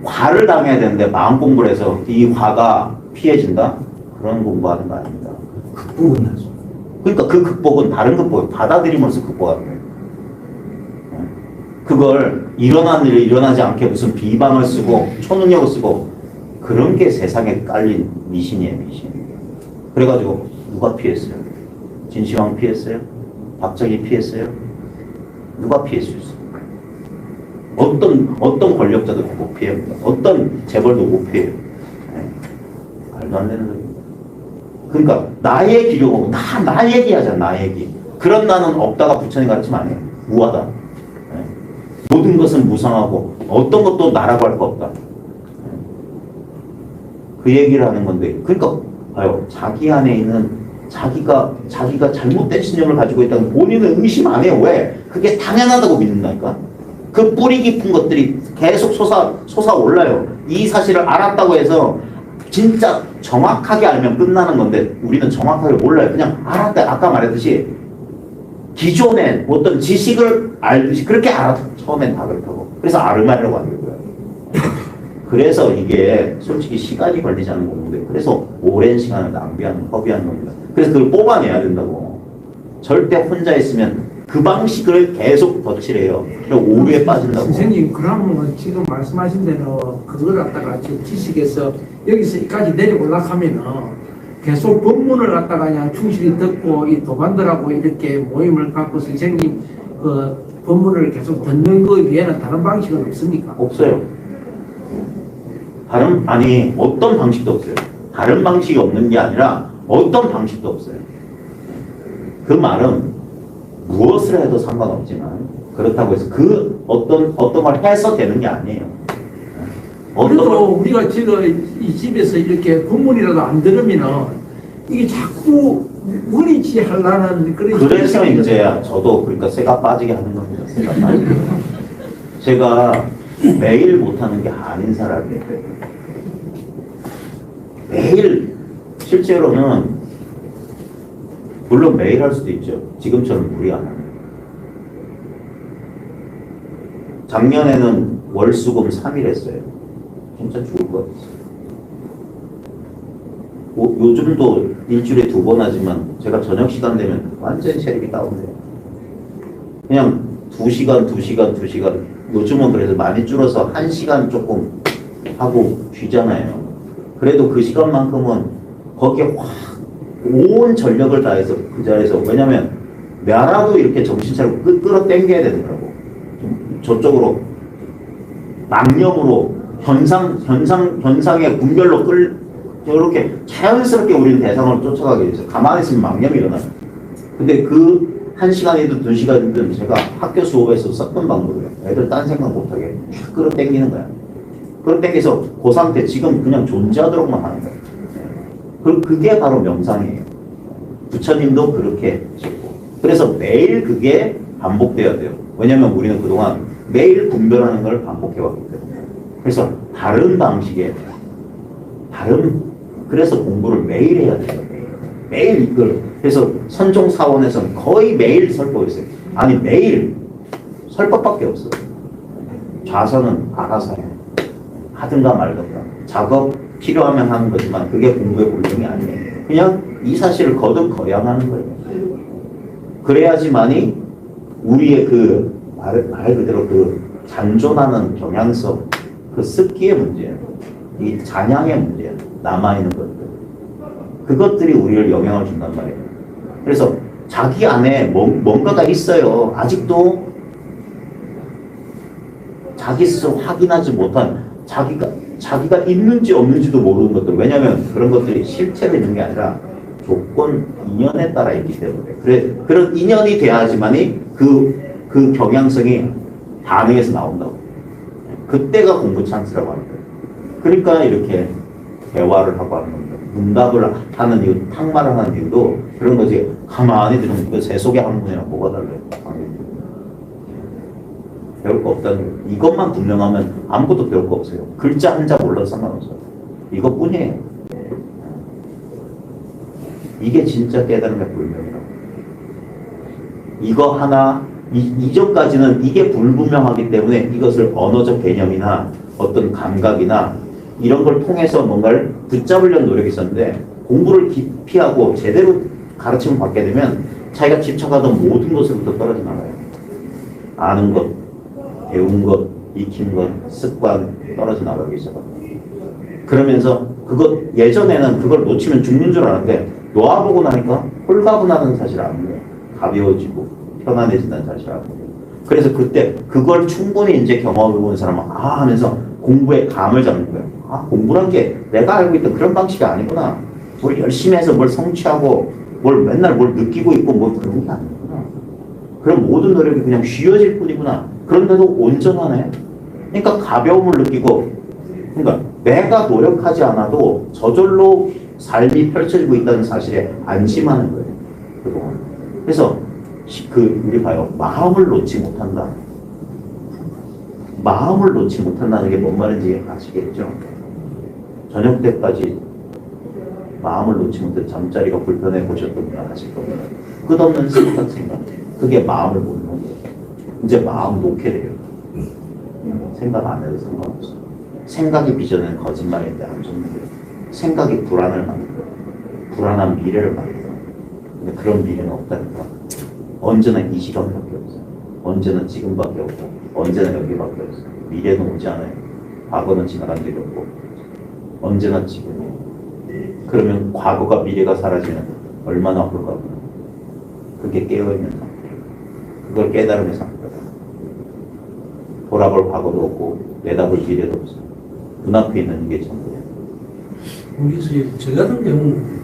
화를 당해야 되는데 마음 공부를 해서 이 화가 피해진다? 그런 공부하는 거 아닙니다. 극복은 나죠. 그러니까 그 극복은 다른 극복을 받아들이면서 극복하는 거예요. 그걸 일어난 일이 일어나지 않게 무슨 비방을 쓰고 초능력을 쓰고 그런 게 세상에 깔린 미신이에요, 미신. 그래가지고 누가 피했어요? 진시황 피했어요? 박정희 피했어요? 누가 피할 수 있어요? 어떤 권력자도 못 피합니다. 어떤 재벌도 못 피해요. 네. 말도 안 되는 소리입니다. 그러니까 나의 기록은 나 얘기하잖아. 나 얘기. 그런 나는 없다가 부처님 가르치면 안 해요. 무하다. 네. 모든 것은 무상하고 어떤 것도 나라고 할 거 없다. 네. 그 얘기를 하는 건데 그러니까 봐요. 자기 안에 있는 자기가 잘못된 신념을 가지고 있다는 본인은 의심 안 해요. 왜? 그게 당연하다고 믿는다니까. 그 뿌리 깊은 것들이 계속 솟아올라요. 이 사실을 알았다고 해서 진짜 정확하게 알면 끝나는 건데 우리는 정확하게 몰라요. 그냥 알았다. 아까 말했듯이 기존에 어떤 지식을 알듯이 그렇게 알아서 처음엔 다 그렇다고. 그래서 아르마리라고 하는 거예요. 그래서 이게 솔직히 시간이 걸리지 않는 건데 그래서 오랜 시간을 허비하는 겁니다. 그래서 그걸 뽑아내야 된다고. 절대 혼자 있으면 그 방식을 계속 덧칠해요. 그리고 오류에 빠진다고. 선생님, 그러면 지금 말씀하신 대로 그걸 갖다가 지금 지식에서 여기서 여기까지 내려 올라가면은 계속 법문을 갖다가 그냥 충실히 듣고 이 도반들하고 이렇게 모임을 갖고 선생님 그 법문을 계속 듣는 거 외에는 다른 방식은 없습니까? 없어요. 어떤 방식도 없어요. 다른 방식이 없는 게 아니라 어떤 방식도 없어요. 그 말은 무엇을 해도 상관없지만 그렇다고 해서 그 어떤 걸 해서 되는 게 아니에요. 그래도 우리가 지금 이 집에서 이렇게 법문이라도 안 들으면은 이게 자꾸 원위치 하려는 그런. 그래서 이제 저도 그러니까 새가 빠지게 하는 겁니다. 새가 빠지게. 제가 매일 못하는 게 아닌 사람이에요. 매일 실제로는 물론 매일 할 수도 있죠. 지금처럼 무리 안 하면. 작년에는 월수금 3일 했어요. 진짜 죽을 것 같았어요. 요즘도 일주일에 2번 하지만 제가 저녁 시간 되면 완전히 체력이 다운돼요. 그냥 2시간 요즘은 그래서 많이 줄어서 1시간 조금 하고 쉬잖아요. 그래도 그 시간만큼은 거기에 확 온 전력을 다해서 그 자리에서 왜냐면 나라도 이렇게 정신 차리고 끌어당겨야 되더라고. 저쪽으로 망념으로 현상의 분별로 이렇게 자연스럽게 우리는 대상을 쫓아가게 돼서 가만히 있으면 망념이 일어나요. 근데 그 1시간이든 2시간이든 제가 학교 수업에서 썼던 방법이에요. 애들 딴 생각 못하게 쫙 끌어당기는 거야. 끌어당겨서 그 상태 지금 그냥 존재하도록만 하는 거예요. 그게 바로 명상이에요. 부처님도 그렇게 하셨고. 그래서 매일 그게 반복돼야 돼요. 왜냐면 우리는 그동안 매일 분별하는 걸 반복해왔기 때문에. 그래서 다른 방식의 그래서 공부를 매일 해야 돼요. 매일 이걸 그래서 선종 사원에서는 거의 매일 설법이 있어요. 아니 매일 설법밖에 없어. 좌선은 알아서 해. 하든가 말든가. 작업 필요하면 하는 거지만 그게 공부의 본능이 아니에요. 그냥 이 사실을 거듭 거양하는 거예요. 그래야지만이 우리의 그 말 그대로 그 잔존하는 경향성, 그 습기의 문제예요. 이 잔향의 문제예요. 남아있는 것들. 그것들이 우리를 영향을 준단 말이에요. 그래서 자기 안에 뭔가가 있어요. 아직도 자기 스스로 확인하지 못한 자기가 있는지 없는지도 모르는 것들. 왜냐하면 그런 것들이 실체로 있는 게 아니라 조건, 인연에 따라 있기 때문에. 그런 인연이 돼야지만이 그 경향성이 반응해서 나온다고. 그때가 공부 찬스라고 하는 거예요. 그러니까 이렇게 대화를 하고 하는 겁니다. 문답을 하는 이유, 탁말을 하는 이유도 그런 거지. 가만히 들으면 그 새 속의 학문이랑 뭐가 달라요? 배울 거 없다는 거예요. 이것만 분명하면 아무것도 배울 거 없어요. 글자 한자 몰라도 상관없어요. 이것뿐이에요. 이게 진짜 깨달음의 불명이라고. 이거 하나, 이전까지는 이게 불분명하기 때문에 이것을 언어적 개념이나 어떤 감각이나 이런 걸 통해서 뭔가를 붙잡으려는 노력이 있었는데 공부를 깊이 하고 제대로 가르침을 받게 되면 자기가 집착하던 모든 것으로부터 떨어져 나가요. 아는 것, 배운 것, 익힌 것, 습관 떨어져 나가기 시작합니다. 그러면서 예전에는 그걸 놓치면 죽는 줄 알았는데 놓아보고 나니까 홀가분하다는 사실을 아는 거예요. 가벼워지고 편안해진다는 사실을 아는 거예요. 그래서 그때 그걸 충분히 이제 경험해본 사람은 하면서 공부에 감을 잡는 거예요. 공부란 게 내가 알고 있던 그런 방식이 아니구나. 뭘 열심히 해서 뭘 성취하고 맨날 뭘 느끼고 있고 그런 게 아니구나. 그럼 모든 노력이 그냥 쉬워질 뿐이구나. 그런데도 온전하네. 그러니까 가벼움을 느끼고, 그러니까 내가 노력하지 않아도 저절로 삶이 펼쳐지고 있다는 사실에 안심하는 거예요. 그동안. 그래서 우리 봐요. 마음을 놓지 못한다. 마음을 놓지 못한다는 게 뭔 말인지 아시겠죠? 저녁 때까지 마음을 놓지 못해 잠자리가 불편해 보셨던 분 아실 겁니다. 끝없는 생각. 그게 마음을 못 놓는 거예요. 이제 마음 놓게 돼요. 생각 안 해도 상관없어. 생각이 빚어내는 거짓말인데 안 좋는 거예요. 생각이 불안을 만들어요. 불안한 미래를 만들어요. 근데 그런 미래는 없다니까. 언제나 이 시간밖에 없어요. 언제나 지금밖에 없고 언제나 여기밖에 없어요. 미래는 오지 않아요. 과거는 지나간 적이 없고 언제나 지금이에요. 그러면 과거가 미래가 사라지면 얼마나 아플까? 그게 깨어있는 상태. 그걸 깨달음의 상태다. 돌아볼 과거도 없고 내다볼 미래도 없어요. 눈앞에 있는 게 전부예요. 여기서 저 같은 경우는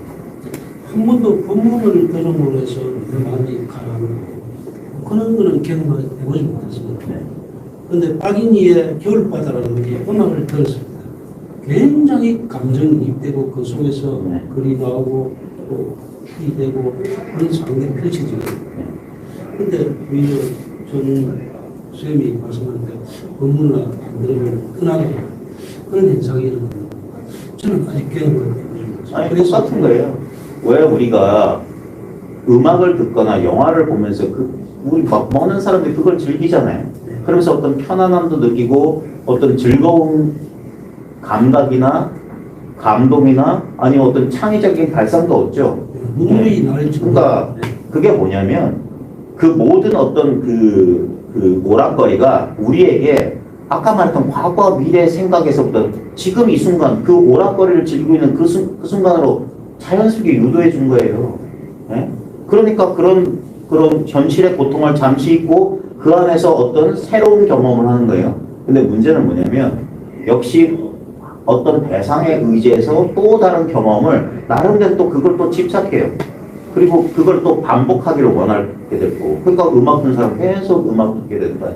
한 번도 법문을 들음으로 해서 내 마음이 가라앉고 그런 거는 경험을 해보지 못했습니다. 그런데 박인희의 겨울바다라는 게 음악을 들었습니다. 굉장히 감정이입되고 그 속에서 글이 나오고 또 풀이 되고 그런 상황이 펼쳐지거든요. 그런데 오히려 전 선생님이 말씀하는 대로 법문을 안 들으면 떠나게 그런 현상이 일어납니다. 저는 아직 경험을 해보지 못했습니다. 아니 똑같은 거예요. 왜 우리가 음악을 듣거나 영화를 보면서 우리 막 많은 사람들이 그걸 즐기잖아요. 그러면서 어떤 편안함도 느끼고 어떤 즐거운 감각이나 감동이나 아니면 어떤 창의적인 발상도 얻죠. 눈물이 날 그러니까 그게 뭐냐면 그 모든 어떤 그 오락거리가 우리에게 아까 말했던 과거와 미래의 생각에서부터 지금 이 순간 그 오락거리를 즐기고 있는 그 순간으로 자연스럽게 유도해 준 거예요. 네? 그러니까 그런 현실의 고통을 잠시 잊고 그 안에서 어떤 새로운 경험을 하는 거예요. 근데 문제는 뭐냐면 역시 어떤 대상에 의지해서 또 다른 경험을 나름대로 또 그걸 또 집착해요. 그리고 그걸 또 반복하기를 원하게 되고 그러니까 음악 듣는 사람 계속 음악 듣게 된다.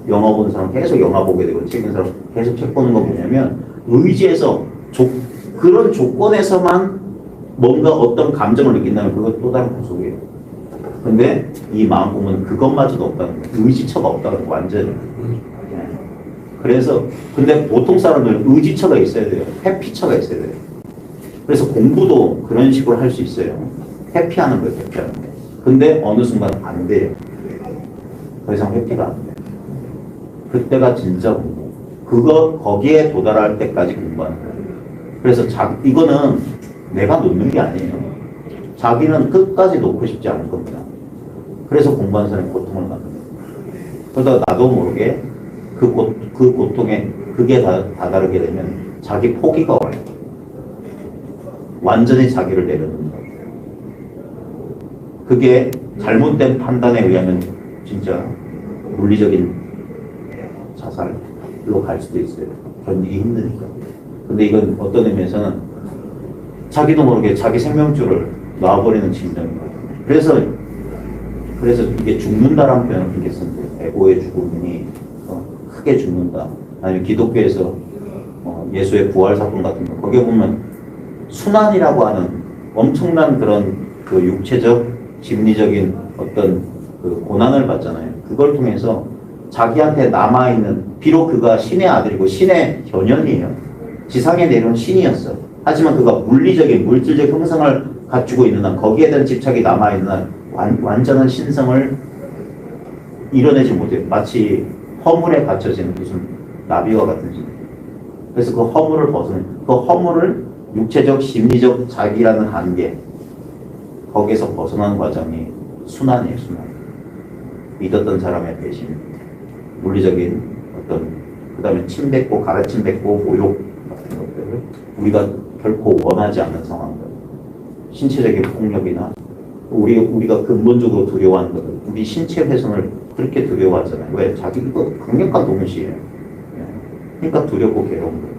영화 보는 사람 계속 영화 보게 되고 책 읽는 사람 계속 책 보는 거 뭐냐면 의지해서 그런 조건에서만 뭔가 어떤 감정을 느낀다면 그건 또 다른 구속이에요. 근데 이 마음 보면 그것마저도 없다는 거예요. 의지처가 없다는 거예요. 완전히. 그래서 근데 보통 사람들은 의지처가 있어야 돼요. 회피처가 있어야 돼요. 그래서 공부도 그런 식으로 할 수 있어요. 회피하는 거예요, 회피하는 거. 근데 어느 순간 안 돼요. 더 이상 회피가 안 돼요. 그때가 진짜 공부. 거기에 도달할 때까지 공부하는 거예요. 그래서 이거는 내가 놓는 게 아니에요. 자기는 끝까지 놓고 싶지 않을 겁니다. 그래서 공부하는 사람이 고통을 받는 거예요. 그러다 나도 모르게 그 고통에 그게 다다르게 되면 자기 포기가 와요. 완전히 자기를 내려놓는 거예요. 그게 잘못된 판단에 의하면 진짜 물리적인 자살로 갈 수도 있어요. 견디기 힘드니까. 근데 이건 어떤 의미에서는 자기도 모르게 자기 생명줄을 놔버리는 심정인 거예요. 그래서 이게 죽는다라는 표현을 이렇게 쓴대요. 에고의 죽음이 크게 죽는다. 아니면 기독교에서 예수의 부활 사건 같은 거 거기에 보면 순환이라고 하는 엄청난 그런 그 육체적 심리적인 어떤 그 고난을 받잖아요. 그걸 통해서 자기한테 남아있는 비록 그가 신의 아들이고 신의 현현이에요. 지상에 내려온 신이었어. 하지만 그가 물리적인 물질적 형상을 갖추고 있는 한 거기에 대한 집착이 남아있는 한 완전한 신성을 이뤄내지 못해요. 마치 허물에 갇혀진 무슨 나비와 같은 신. 그래서 그 허물을 벗어내 그 허물을 육체적 심리적 자기라는 한계 거기에서 벗어나는 과정이 순환이에요. 순환. 믿었던 사람의 배신 물리적인 어떤 그 다음에 침뱉고 가르침뱉고 모욕 같은 것들을 우리가 결코 원하지 않는 상황들 신체적인 폭력이나 우리가 근본적으로 두려워하는 것들 우리 신체 훼손을 그렇게 두려워하잖아요. 왜? 자기 이거 강력한 동시에 그러니까 두렵고 괴로운 거예요.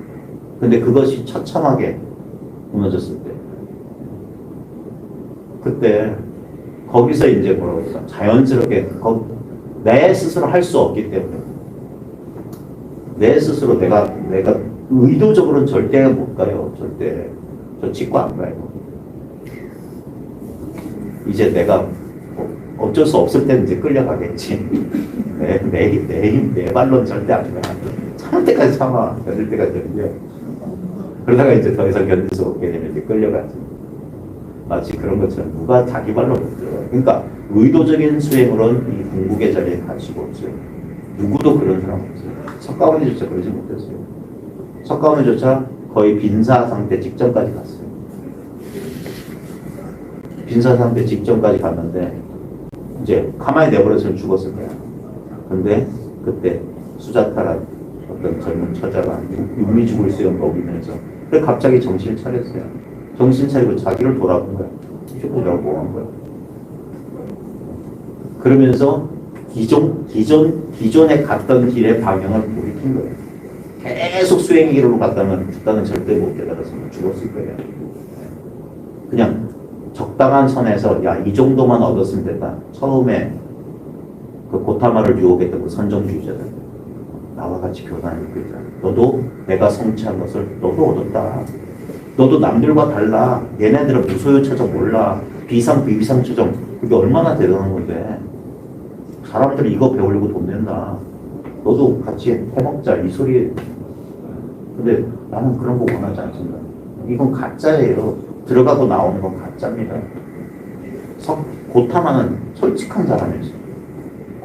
근데 그것이 처참하게 무너졌을 때 그때 거기서 이제 뭐라고 할까 자연스럽게 내 스스로 할 수 없기 때문에 내 스스로 내가 의도적으로는 절대 못 가요. 절대 저 찍고 안 가요. 이제 내가 어쩔 수 없을 때는 이제 끌려가겠지. 내 발로는 절대 안 가. 참을 때까지 참아. 견딜 때까지 견뎌. 그러다가 이제 더 이상 견딜 수 없게 되면 이제 끌려가지. 마치 그런 것처럼 누가 자기 발로 못 들어가요. 그러니까 의도적인 수행으로는 이 궁극의 자리에 갈 수가 없어요. 누구도 그런 사람 없어요. 석가모니조차 그러지 못했어요. 석가모니조차 거의 빈사 상태 직전까지 갔어요. 빈사 상태 직전까지 갔는데 이제 가만히 내버려서 죽었을 거야. 근데 그때 수자타란 어떤 젊은 처자가 육미 죽을 수염 먹이면서 그래 갑자기 정신을 차렸어요. 정신 차리고 자기를 돌아본 거야. 이게 내가 뭐 한 거야. 그러면서 기존에 갔던 길의 방향을 돌이킨 거예요. 계속 수행의 길로 갔다면 그때는 절대 못 깨달아서 죽었을 거예요. 그냥 적당한 선에서 야 이 정도만 얻었으면 됐다. 처음에 그 고타마를 유혹했던 그 선정주의자들 나와 같이 교단을 이끌자. 너도 내가 성취한 것을 너도 얻었다. 너도 남들과 달라. 얘네들은 무소유처정 몰라. 비상비비상처정 그게 얼마나 대단한 건데 사람들이 이거 배우려고 돈 낸다. 너도 같이 해먹자 이 소리. 근데 나는 그런 거 원하지 않습니다. 이건 가짜예요. 들어가고 나오는 건 가짜입니다. 고타마는 솔직한 사람이었어요.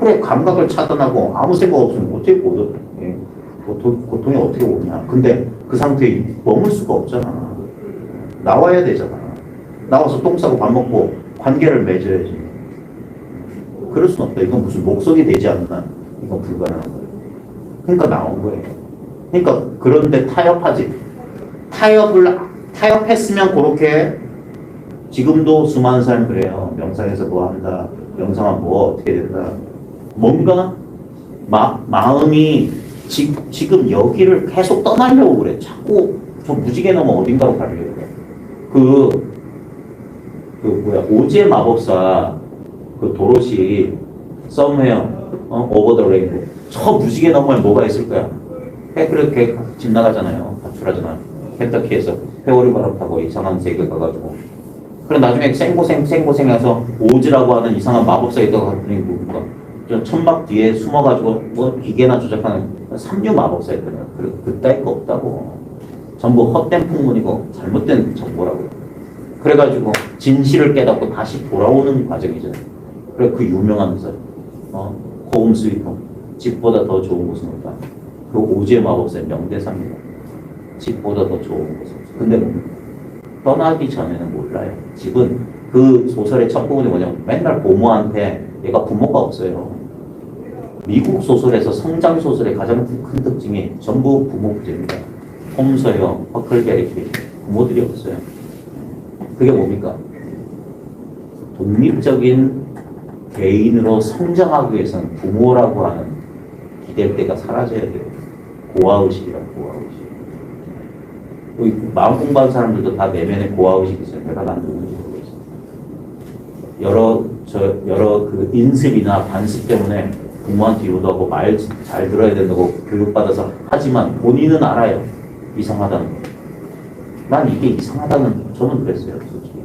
그래 감각을 차단하고 아무 생각 없으면 어떻게 고통이 어떻게 오냐. 근데 그 상태에 머물 수가 없잖아. 나와야 되잖아. 나와서 똥 싸고 밥 먹고 관계를 맺어야지. 그럴 순 없다. 이건 무슨 목적이 되지 않나. 이건 불가능한 거예요. 그러니까 나온 거예요. 그러니까 그런데 타협하지. 타협했으면 그렇게 지금도 수많은 사람이 그래요. 명상에서 뭐 한다. 명상하면 뭐 어떻게 된다. 뭔가 마음이 지금 여기를 계속 떠나려고 그래. 자꾸 저 무지개 넘어 어딘가로 가려고 그래. 오지의 마법사 그 도로시 썸웨어 오버 더 레인보우 저 무지개 너머에 뭐가 있을 거야. 그렇게 집 나가잖아요. 가출하잖아. 켄터키에서 회오리 바람 타고 이상한 세계 가가지고 그래 나중에 생고생해서 오즈라고 하는 이상한 마법사에다가 갔더니 뭡니까 저 천막 뒤에 숨어가지고 뭐 기계나 조작하는 삼류 마법사였거든요. 그따위 거 없다고. 전부 헛된 풍문이고 잘못된 정보라고. 그래가지고 진실을 깨닫고 다시 돌아오는 과정이잖아요. 그래 그 유명한 설, 홈 스위트 홈, 집보다 더 좋은 곳은 없다. 그 오즈의 마법사의 명대사입니다. 집보다 더 좋은 곳은 없어. 근데 떠나기 전에는 몰라요. 집은 그 소설의 첫 부분이 뭐냐면 맨날 고모한테 얘가 부모가 없어요. 미국 소설에서 성장 소설의 가장 큰 특징이 전부 부모 부재입니다. 홈서요, 허클베리 부모들이 없어요. 그게 뭡니까? 독립적인 개인으로 성장하기 위해서는 부모라고 하는 기댈 때가 사라져야 돼요. 고아의식이라고, 고아의식. 여기 마음 공부하는 사람들도 다 내면에 고아의식이 있어요. 내가 난 누군지 모르겠어. 여러 그 인습이나 반습 때문에 부모한테 이러다고 말 잘 들어야 된다고 교육받아서 하지만 본인은 알아요. 이상하다는 거. 난 이게 이상하다는, 저는 그랬어요, 솔직히.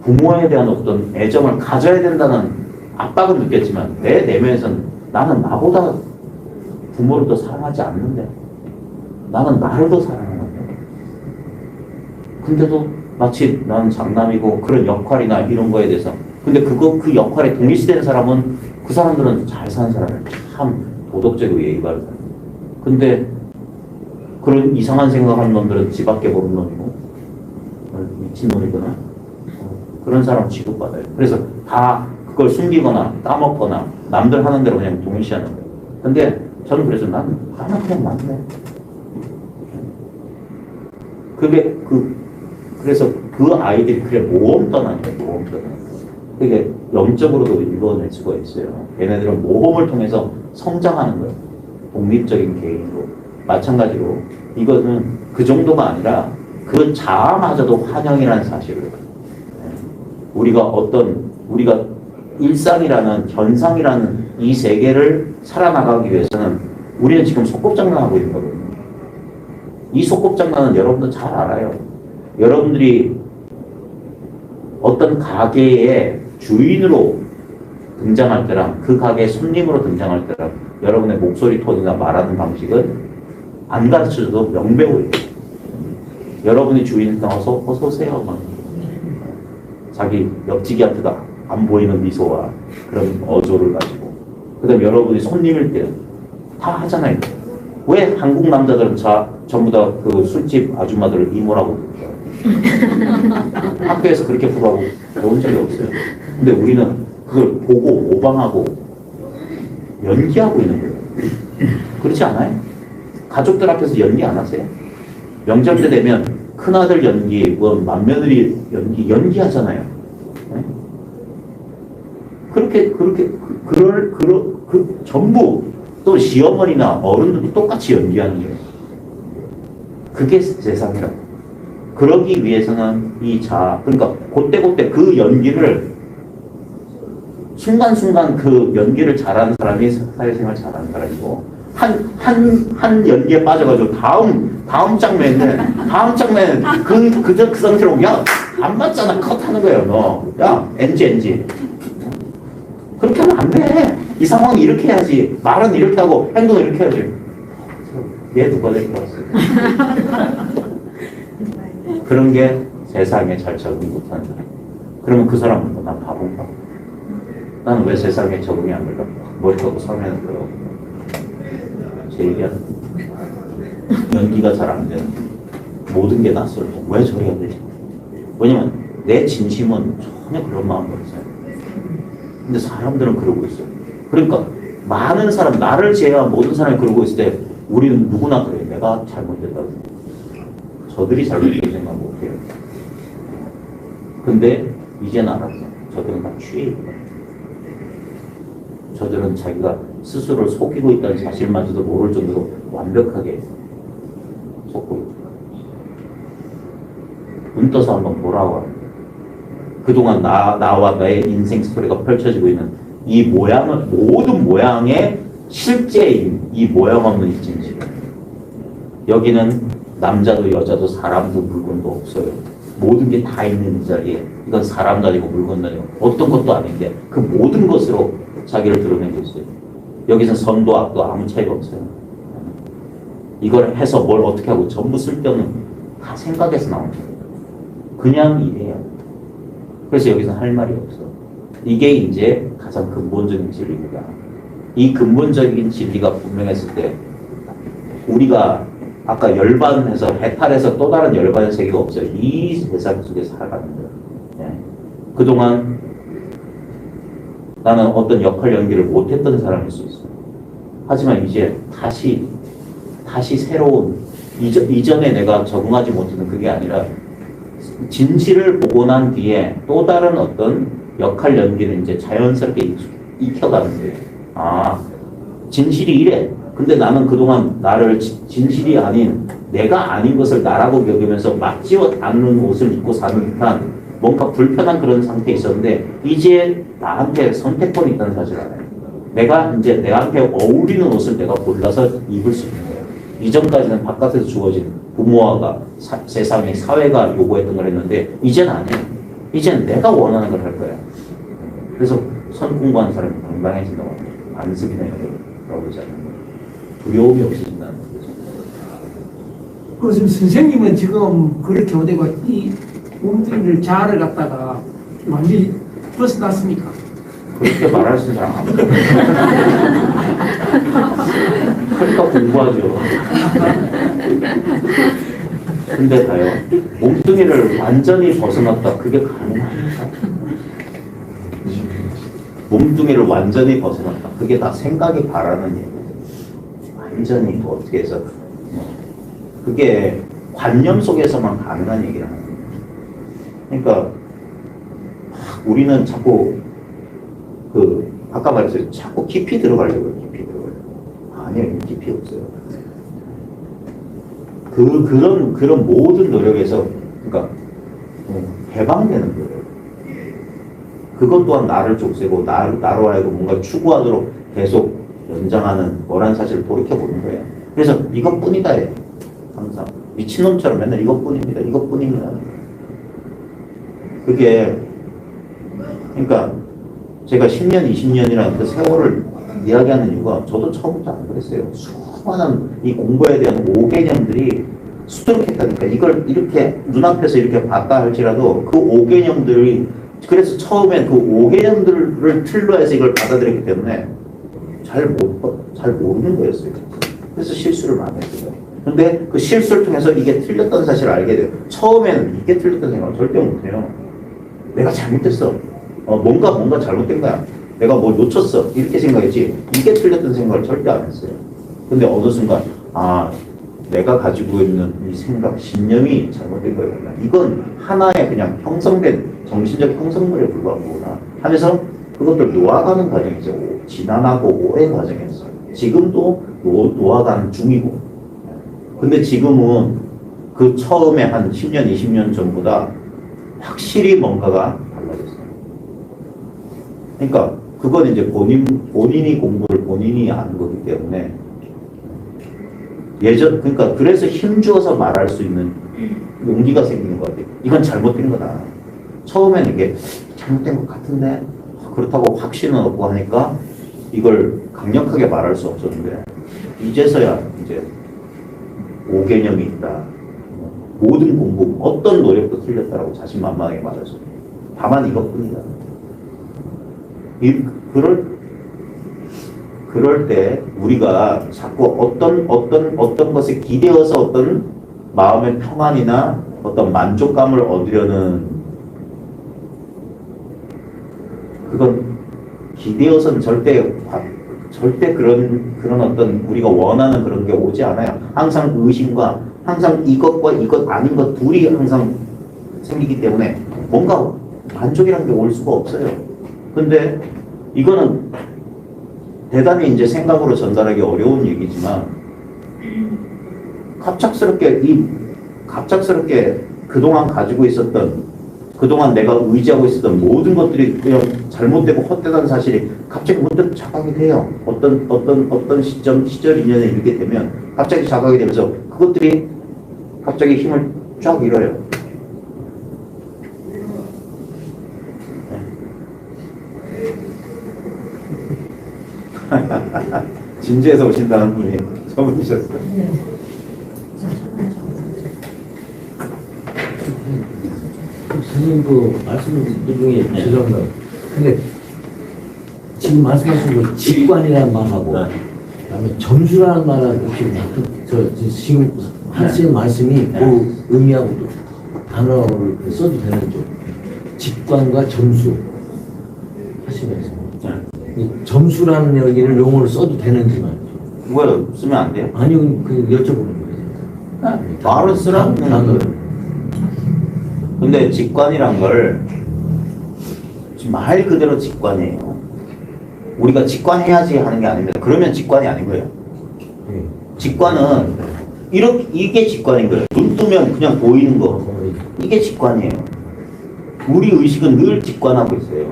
부모에 대한 어떤 애정을 가져야 된다는 압박은 느꼈지만 내 내면에서는 나는 나보다 부모를 더 사랑하지 않는데 나는 나를 더 사랑하는데 근데도 마치 나는 장남이고 그런 역할이나 이런 거에 대해서 근데 그 역할에 동일시되는 사람은 그 사람들은 잘 사는 사람을 참 도덕적이고 예의 바르다. 근데 그런 이상한 생각하는 놈들은 집 밖에 보는 놈이고 미친놈이거나 그런 사람 취급받아요. 그래서 다 그걸 숨기거나 까먹거나 남들 하는 대로 그냥 동일시하는 거예요. 근데 저는 그래서 나는 그냥 맞네. 그래서 그 아이들이 그래 모험 떠나는 거예요. 모험 떠나는 거예요. 그게 영적으로도 읽어낼 수가 있어요. 얘네들은 모험을 통해서 성장하는 거예요. 독립적인 개인으로. 마찬가지로 이거는 그 정도가 아니라 그 자아마저도 환영이라는 사실을 우리가 일상이라는 현상이라는 이 세계를 살아나가기 위해서는 우리는 지금 소꿉장난하고 있는 거거든요. 이 소꿉장난은 여러분도 잘 알아요. 여러분들이 어떤 가게의 주인으로 등장할 때랑 그 가게의 손님으로 등장할 때랑 여러분의 목소리 톤이나 말하는 방식은 안 가르쳐줘도 명배우예요. 여러분이 주인이 나와서 어서 오세요. 자기 옆지기한테도 안 보이는 미소와 그런 어조를 가지고 그 다음에 여러분이 손님일 때 다 하잖아요. 왜 한국 남자들은 전부 다 그 술집 아줌마들을 이모라고 부르죠? 학교에서 그렇게 부르고 배운 적이 없어요. 근데 우리는 그걸 보고 모방하고 연기하고 있는 거예요. 그렇지 않아요? 가족들 앞에서 연기 안 하세요? 명절 때 되면 큰아들 연기, 맏며느리 연기하잖아요. 네? 전부 또 시어머니나 어른들도 똑같이 연기하는 거예요. 그게 세상이라고. 그러기 위해서는 그러니까 그때 그 연기를 순간순간 그 연기를 잘하는 사람이 사회생활 잘하는 사람이고 한 연기에 빠져가지고 다음 장면에 그 상태로 야 안 맞잖아 컷하는 거예요. 너 NG 그렇게 하면 안 돼. 이 상황이 이렇게 해야지. 말은 이렇게 하고 행동은 이렇게 해야지. 얘 누가 데리고 왔어? 그런 게 세상에 잘 적응 못하는 사람. 그러면 그 사람은 난 바본가? 나는 왜 세상에 적응이 안 될까? 머리 깎고 살아내는 거라고. 제 얘기하는 연기가 잘 안 되는 모든 게 낯설고 왜 저리 안 되지? 왜냐면 내 진심은 전혀 그런 마음이 없어요. 근데 사람들은 그러고 있어요. 그러니까 많은 사람, 나를 제외한 모든 사람이 그러고 있을 때 우리는 누구나 그래요. 내가 잘못됐다고. 저들이 잘못된 생각 못해요. 근데 이젠 알았어. 저들은 다 취해 있다. 저들은 자기가 스스로를 속이고 있다는 사실마저도 모를 정도로 완벽하게 속고 있다. 눈 떠서 한번 보라고. 그동안 나와 나의 인생 스토리가 펼쳐지고 있는 이 모양은 모든 모양의 실제인 이 모양 없는 진실. 여기는 남자도 여자도 사람도 물건도 없어요. 모든 게 다 있는 이 자리에 이건 사람도 아니고 물건도 아니고 어떤 것도 아닌데 그 모든 것으로 자기를 드러내고 있어요. 여기서 선도 악도 아무 차이가 없어요. 이걸 해서 뭘 어떻게 하고 전부 쓸데없는 다 생각에서 나옵니다. 그냥 이래요. 그래서 여기서 할 말이 없어. 이게 이제 가장 근본적인 진리입니다. 이 근본적인 진리가 분명했을 때 우리가 아까 열반해서 해탈해서 또 다른 열반의 세계가 없어요. 이 세상 속에 살아가는 거예요. 네. 그동안 나는 어떤 역할 연기를 못했던 사람일 수 있어요. 하지만 이제 다시 새로운 이전에 내가 적응하지 못했던 그게 아니라 진실을 보고 난 뒤에 또 다른 어떤 역할 연기를 이제 자연스럽게 익혀가는 거예요. 아, 진실이 이래. 근데 나는 그동안 나를 진실이 아닌 내가 아닌 것을 나라고 여기면서 맞지 않는 옷을 입고 사는 듯한 뭔가 불편한 그런 상태에 있었는데 이제 나한테 선택권이 있다는 사실을 알아요. 내가 이제 내한테 어울리는 옷을 내가 골라서 입을 수 있는 거예요. 이전까지는 바깥에서 주어진 부모가 세상에 사회가 요구했던 걸 했는데 이제는 아니에요. 이제는 내가 원하는 걸 할 거야. 그래서 선 공부하는 사람이 건강해진다고 합니다. 안습이나 이런 그러지 않는 거예요. 두려움이 없어진다는 거죠. 그래서 선생님은 지금 그렇게 어디고 이 몸뚱이를 자아를 갖다가 완전히 벗어났습니까? 그렇게 말할 수 있는 사람 아무도 그러니까 공부하죠. 근데 다요, 몸뚱이를 완전히 벗어났다. 그게 가능합니까? 몸뚱이를 완전히 벗어났다. 그게 다 생각이 바라는 얘기예요. 완전히 뭐 어떻게 해서 그게 관념 속에서만 가능한 얘기라는 거예요. 그러니까 우리는 자꾸 아까 말했어요. 자꾸 깊이 들어가려고요. 깊이 들어가려고. 아니에요. 깊이 없어요. 그런 모든 노력에서 그러니까 해방되는 거예요. 그것 또한 나를 족쇄고 나로 하여금 뭔가 추구하도록 계속 연장하는 거란 사실을 돌이켜보는 거예요. 그래서 이것뿐이다 해요. 항상 미친놈처럼 맨날 이것뿐입니다. 이것뿐입니다. 그게 그러니까 제가 10년, 20년이라는 그 세월을 이야기하는 이유가 저도 처음부터 안 그랬어요. 수많은 이 공부에 대한 오개념들이 수두룩했다니까. 이걸 이렇게 눈앞에서 이렇게 봤다 할지라도 그 오개념들이 그래서 처음엔 그 오개념들을 틀로 해서 이걸 받아들였기 때문에 잘 모르는 거였어요. 그래서 실수를 많이 했어요. 근데 그 실수를 통해서 이게 틀렸다는 사실을 알게 돼요. 처음에는 이게 틀렸다는 생각을 절대 못해요. 내가 잘못했어. 뭔가 잘못된 거야. 내가 뭘 놓쳤어. 이렇게 생각했지. 이게 틀렸다는 생각을 절대 안 했어요. 근데 어느 순간, 내가 가지고 있는 이 생각, 신념이 잘못된 거구나. 이건 하나의 그냥 형성된 정신적 형성물에 불과한 거구나 하면서 그것들 놓아가는 과정이죠. 지난하고 오해 과정이었어요. 지금도 놓아가는 중이고. 근데 지금은 그 처음에 한 10년, 20년 전보다 확실히 뭔가가 달라졌어요. 그러니까 그건 이제 본인이 공부를 본인이 하는 거기 때문에 그러니까 그래서 힘주어서 말할 수 있는 용기가 생기는 것 같아요. 이건 잘못된 거다. 처음에는 이게 잘못된 것 같은데 그렇다고 확신은 없고 하니까 이걸 강력하게 말할 수 없었는데 이제서야 이제 오개념이 있다. 모든 공부, 어떤 노력도 틀렸다라고 자신만만하게 말하죠. 다만 이것뿐이다. 그럴 때 우리가 자꾸 어떤 것에 기대어서 어떤 마음의 평안이나 어떤 만족감을 얻으려는 그건 기대어서는 절대 그런 어떤 우리가 원하는 그런 게 오지 않아요. 항상 의심과 항상 이것과 이것 아닌 것 둘이 항상 생기기 때문에 뭔가 만족이라는 게 올 수가 없어요. 근데 이거는 대단히 이제 생각으로 전달하기 어려운 얘기지만 갑작스럽게 그동안 가지고 있었던 그동안 내가 의지하고 있었던 모든 것들이 그냥 잘못되고 헛되다는 사실이 갑자기 문득 자각이 돼요. 어떤 시절 인연에 이르게 되면 갑자기 자각이 되면서 그것들이 갑자기 힘을 쫙 잃어요. 진주에서 오신다는 분이 저분이셨어요. 선생님 그 말씀 중에 죄송합니다. 근데 지금 말씀하신 그 직관이라는 말하고 네. 그다음에 점수라는 말하고 이렇게 지금 하시는 말씀이 네. 그 의미하고 단어를 써도 되는죠. 직관과 점수 하시면서 이 점수라는 여기를 용어를 써도 되는지만 왜 쓰면 안 돼요? 아니 그 여쭤보는 거예요. 말을 쓰라는 단어를. 근데 직관이란 걸 지금 말 그대로 직관이에요. 우리가 직관해야지 하는 게 아닙니다. 그러면 직관이 아닌 거예요. 네. 직관은 이게 직관인 거예요. 눈 뜨면 그냥 보이는 거. 이게 직관이에요. 우리 의식은 늘 직관하고 있어요.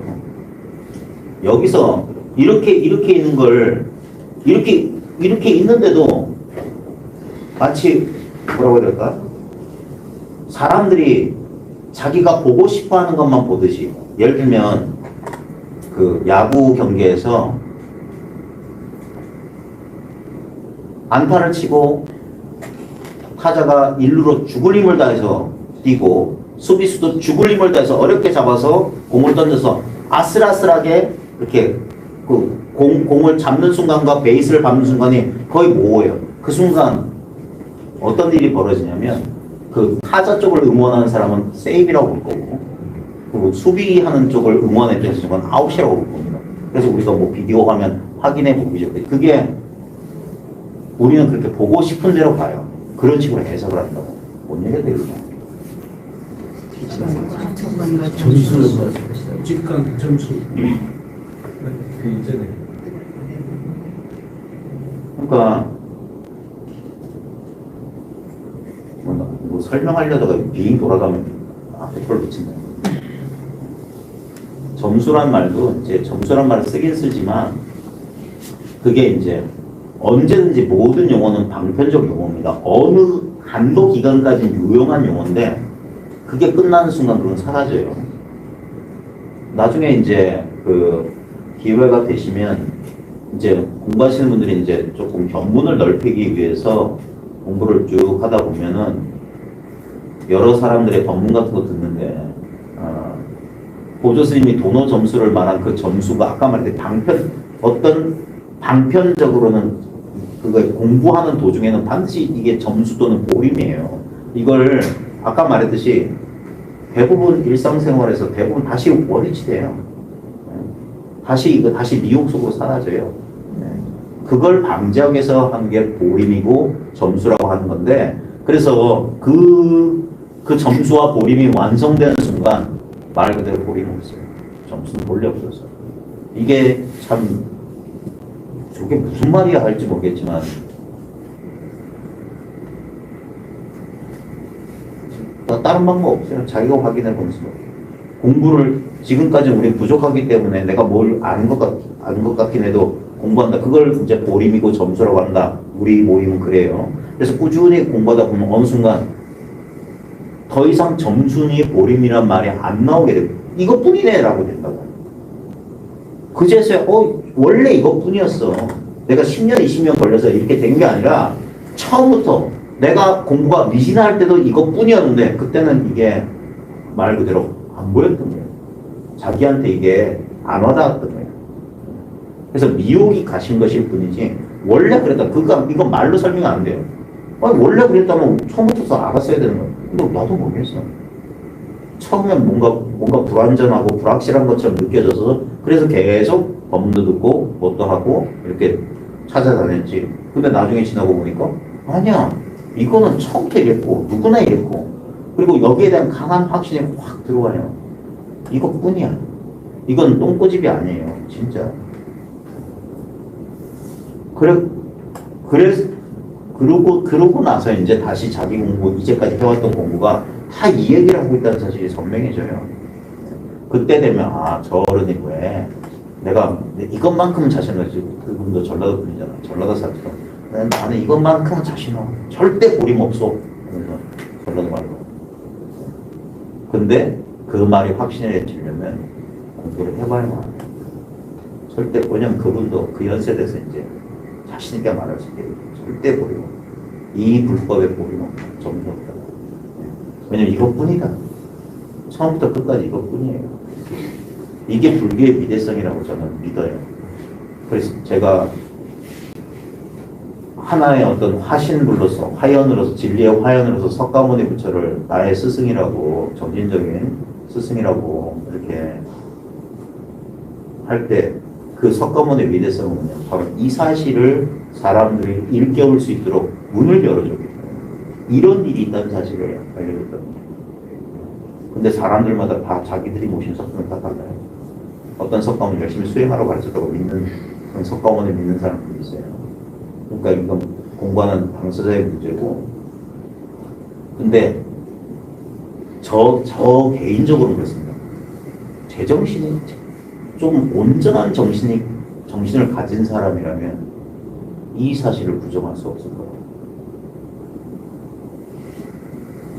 여기서 이렇게 있는 걸 이렇게 있는데도 마치 뭐라고 해야 될까? 사람들이 자기가 보고 싶어 하는 것만 보듯이, 예를 들면 그 야구 경기에서 안타를 치고 타자가 일루로 죽을 힘을 다해서 뛰고 수비수도 죽을 힘을 다해서 어렵게 잡아서 공을 던져서 아슬아슬하게 이렇게 그 공을 잡는 순간과 베이스를 밟는 순간이 거의 모호해요. 그 순간 어떤 일이 벌어지냐면 그 타자 쪽을 응원하는 사람은 세이브라고 볼 거고, 그리고 수비하는 쪽을 응원했던 순간 아웃이라고 볼 겁니다. 그래서 우리가 뭐 비디오 화면 확인해 보기죠. 그게 우리는 그렇게 보고 싶은 대로 봐요. 그런 식으로 해석을 한다고. 뭔 얘기가 되겠냐. 점수를 말씀하시다. 직관 점수. 그 이전에 그러니까 뭐 설명하려다가 빙 돌아가면 앞에 걸 붙인다. 점수란 말도 이제 점수란 말을 쓰긴 쓰지만 그게 이제 언제든지 모든 용어는 방편적 용어입니다. 어느 한도 기간까지 유용한 용어인데 그게 끝나는 순간 그건 사라져요. 나중에 이제 그 기회가 되시면 이제 공부하시는 분들이 이제 조금 견문을 넓히기 위해서 공부를 쭉 하다 보면은 여러 사람들의 법문 같은 거 듣는데 보조 스님이 도노 점수를 말한 그 점수가 아까 말했듯이 어떤 방편적으로는 그거 공부하는 도중에는 반드시 이게 점수 또는 보림이에요. 이걸 아까 말했듯이 대부분 일상생활에서 대부분 다시 원위치돼요. 다시 미혹 속으로 사라져요. 그걸 방지하기 위해서 하는 게 보림이고 점수라고 하는 건데, 그래서 그 점수와 보림이 완성되는 순간 말 그대로 보림이 없어요. 점수는 본래 없어서. 이게 참 저게 무슨 말이야 할지 모르겠지만 다른 방법 없어요. 자기가 확인해 보는 수가. 공부를 지금까지 우리 부족하기 때문에 내가 뭘 아는 것 같긴 해도 공부한다. 그걸 이제 보림이고 점수라고 한다. 우리 모임은 그래요. 그래서 꾸준히 공부하다 보면 어느 순간 더 이상 점수니 보림이란 말이 안 나오게 되고 이것뿐이네 라고 된다고. 그제서야 원래 이것뿐이었어. 내가 10년 20년 걸려서 이렇게 된 게 아니라 처음부터 내가 공부가 미진할 때도 이것뿐이었는데 그때는 이게 말 그대로 안 보였던 거예요. 자기한테 이게 안 와닿았던 거예요. 그래서 미혹이 가신 것일 뿐이지 원래 그랬다. 이건 말로 설명 안 돼요. 원래 그랬다면 처음부터 알았어야 되는 거예요. 근데 나도 모르겠어. 처음엔 뭔가 불완전하고 불확실한 것처럼 느껴져서 그래서 계속 법문도 듣고 뭣도 하고 이렇게 찾아다녔지. 근데 나중에 지나고 보니까 아니야. 이거는 처음부터 이랬고 누구나 이랬고 그리고 여기에 대한 강한 확신이 확 들어와요. 이것뿐이야. 이건 똥꼬집이 아니에요. 진짜. 그러고 나서 이제 다시 자기 공부, 이제까지 해왔던 공부가 다 이 얘기를 하고 있다는 사실이 선명해져요. 그때 되면, 저 어른이 왜, 내가 이것만큼은 자신하지, 그분도 전라도 분이잖아. 전라도 사투리. 나는 이것만큼은 자신하. 절대 보림 없어. 그래서 전라도 말로. 근데 그 말이 확신해지려면 공부를 해봐야만. 절대, 왜냐면 그분도 그 연세대에서 이제 자신있게 말할 수 있게 절대 보림 없어. 이 불법의 보림 없다. 전부 없다. 왜냐면 이것뿐이다. 처음부터 끝까지 이것뿐이에요. 이게 불교의 미대성이라고 저는 믿어요. 그래서 제가 하나의 어떤 화신불로서, 화연으로서, 진리의 화연으로서 석가모니 부처를 나의 스승이라고, 정신적인 스승이라고 이렇게 할 때 그 석가모니 미대성은 뭐냐? 바로 이 사실을 사람들이 일깨울 수 있도록 문을 열어줬기 때문에 이런 일이 있다는 사실을 알려줬거든요. 근데 사람들마다 다 자기들이 모신 석가모니 다 달라요. 어떤 석가모니 열심히 수행하라고 가르쳤다고 믿는, 그런 석가모니 믿는 사람들이 있어요. 그러니까 이건 공부하는 당사자의 문제고, 근데 저 개인적으로 그렇습니다. 제 정신이 좀 온전한 정신을 가진 사람이라면 이 사실을 부정할 수 없을 거예요.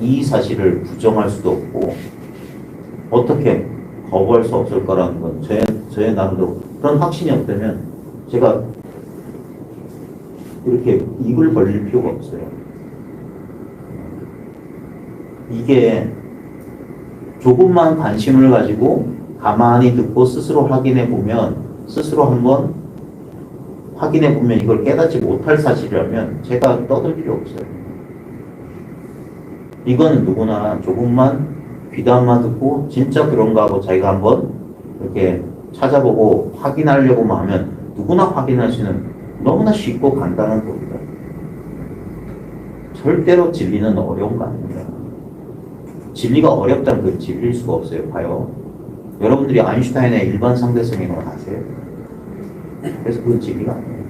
이 사실을 부정할 수도 없고 어떻게 거부할 수 없을 거라는 건 저의 나름대로 그런 확신이 없다면 제가 이렇게 입을 벌릴 필요가 없어요. 이게 조금만 관심을 가지고 가만히 듣고 스스로 확인해 보면, 스스로 한번 확인해 보면 이걸 깨닫지 못할 사실이라면 제가 떠들 필요 없어요. 이건 누구나 조금만 귀담아 듣고 진짜 그런가 하고 자기가 한번 이렇게 찾아보고 확인하려고만 하면 누구나 확인할 수 있는 너무나 쉽고 간단한 겁니다. 절대로 진리는 어려운 거 아닙니다. 진리가 어렵다면 그 진리일 수가 없어요. 봐요. 여러분들이 아인슈타인의 일반 상대성 이론을 아세요? 그래서 그건 진리가 아니에요.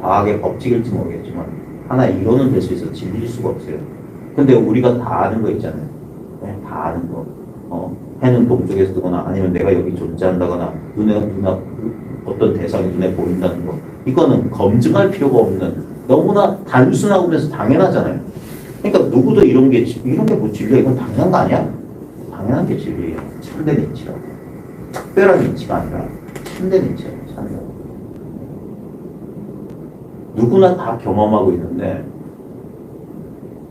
과학의 법칙일지 모르겠지만 하나의 이론은 될 수 있어 진리일 수가 없어요. 근데 우리가 다 아는 거 있잖아요. 네, 다 아는 거. 해는 동쪽에서 뜨거나 아니면 내가 여기 존재한다거나 눈에 어떤 대상이 눈에 보인다는 거. 이거는 검증할 필요가 없는 너무나 단순하면서 당연하잖아요. 그러니까 누구도 이런 게 뭐 진리야? 이건 당연한 거 아니야? 당연한 게 진리예요. 참된 이치라고. 특별한 이치가 아니라 참된 이치예요. 참된. 누구나 다 경험하고 있는데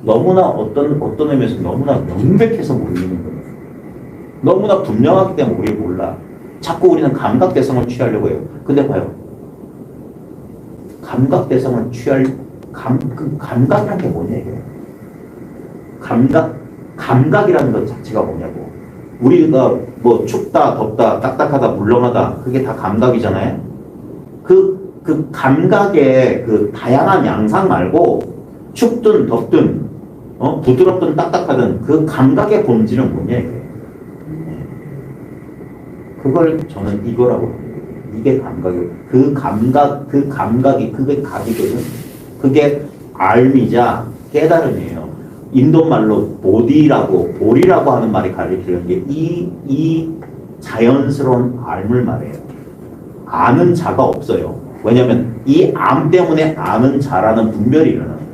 너무나 어떤 의미에서 너무나 명백해서 모르는 거예요. 너무나 분명하기 때문에 우리를 몰라. 자꾸 우리는 감각대성을 취하려고 해요. 근데 봐요. 감각대성을 감각이란 게 뭐냐, 이게. 감각이라는 것 자체가 뭐냐고. 우리가 뭐 춥다, 덥다, 딱딱하다, 물렁하다, 그게 다 감각이잖아요. 그 감각의 그 다양한 양상 말고 춥든 덥든, 부드럽든 딱딱하든 그 감각의 본질은 뭐냐, 이게. 그걸 저는 이거라고 합니다. 이게 감각이에요. 그 감각이, 그게 각이거든. 그게 알미자 깨달음이에요. 인도말로 보리라고 하는 말이 가리키는 게 이 자연스러운 암을 말해요. 아는 자가 없어요. 왜냐하면 이 암 때문에 아는 자라는 분별이 일어나는 거예요.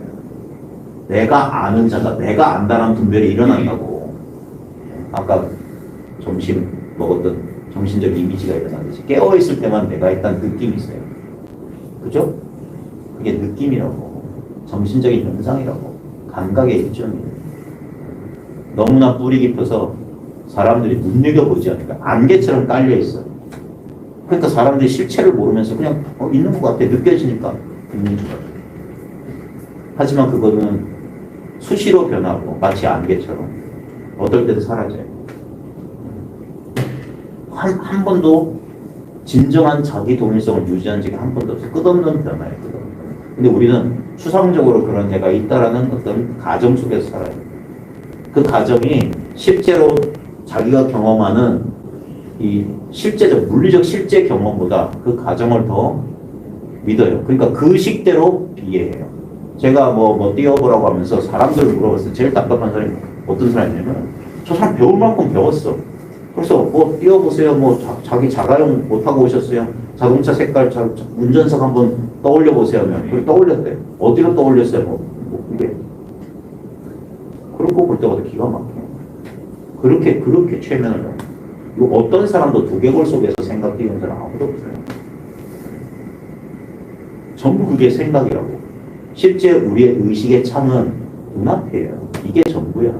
내가 아는 자가, 내가 안다는 분별이 일어난다고. 아까 점심 먹었던 정신적 이미지가 일어나듯이 깨어있을 때만 내가 있다는 느낌이 있어요. 그죠? 그게 느낌이라고. 정신적인 현상이라고. 감각의 일종이에요. 너무나 뿌리 깊어서 사람들이 눈여겨보지 않으니까 안개처럼 깔려있어. 그러니까 사람들이 실체를 모르면서 그냥 있는 것 같아. 느껴지니까 있는 것 같아. 하지만 그거는 수시로 변하고 마치 안개처럼 어떨 때도 사라져요. 한 번도 진정한 자기 동일성을 유지한 적이 한 번도 없어요. 끝없는 변화예요. 근데 우리는 수상적으로 그런 애가 있다라는 어떤 가정 속에서 살아요. 그 가정이 실제로 자기가 경험하는 이 실제적, 물리적 실제 경험보다 그 가정을 더 믿어요. 그러니까 그 식대로 비례해요. 제가 뭐 띄워보라고 하면서 사람들을 물어봤어요. 제일 답답한 사람이 어떤 사람이냐면 저 사람 배울 만큼 배웠어. 그래서 뭐 띄워보세요. 뭐 자기 자가용 못하고 오셨어요. 자동차 색깔 운전석 한번 떠올려 보세요 하면 그걸 떠올렸대. 어디로 떠올렸어요? 뭐 그게 그런 거 볼 때마다 기가 막혀. 그렇게 최면을 해요. 어떤 사람도 두개골 속에서 생각 띄우는 사람 아무도 없어요. 전부 그게 생각이라고. 실제 우리의 의식의 창은 눈앞이에요. 이게 전부야.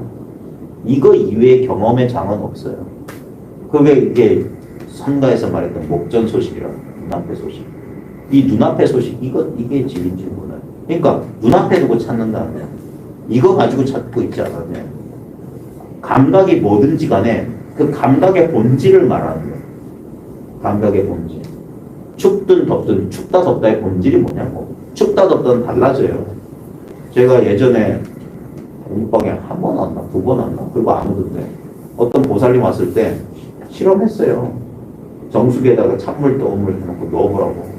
이거 이외의 경험의 장은 없어요. 그게 이게 선가에서 말했던 목전 소식이라고, 눈앞의 소식. 이 눈앞의 소식, 이게 진리인지 몰라요. 그러니까 눈앞에 두고 찾는다면 이거 가지고 찾고 있지 않으면 감각이 뭐든지 간에 그 감각의 본질을 말하는 거예요. 감각의 본질. 춥든 덥든, 춥다 덥다의 본질이 뭐냐고. 춥다 덥다는 달라져요. 제가 예전에 공방에 한 번 왔나, 두 번 왔나, 그리고 안 오던데 어떤 보살님 왔을 때 실험했어요. 정수기에다가 찬물, 뜨거운 물 해놓고 넣어보라고.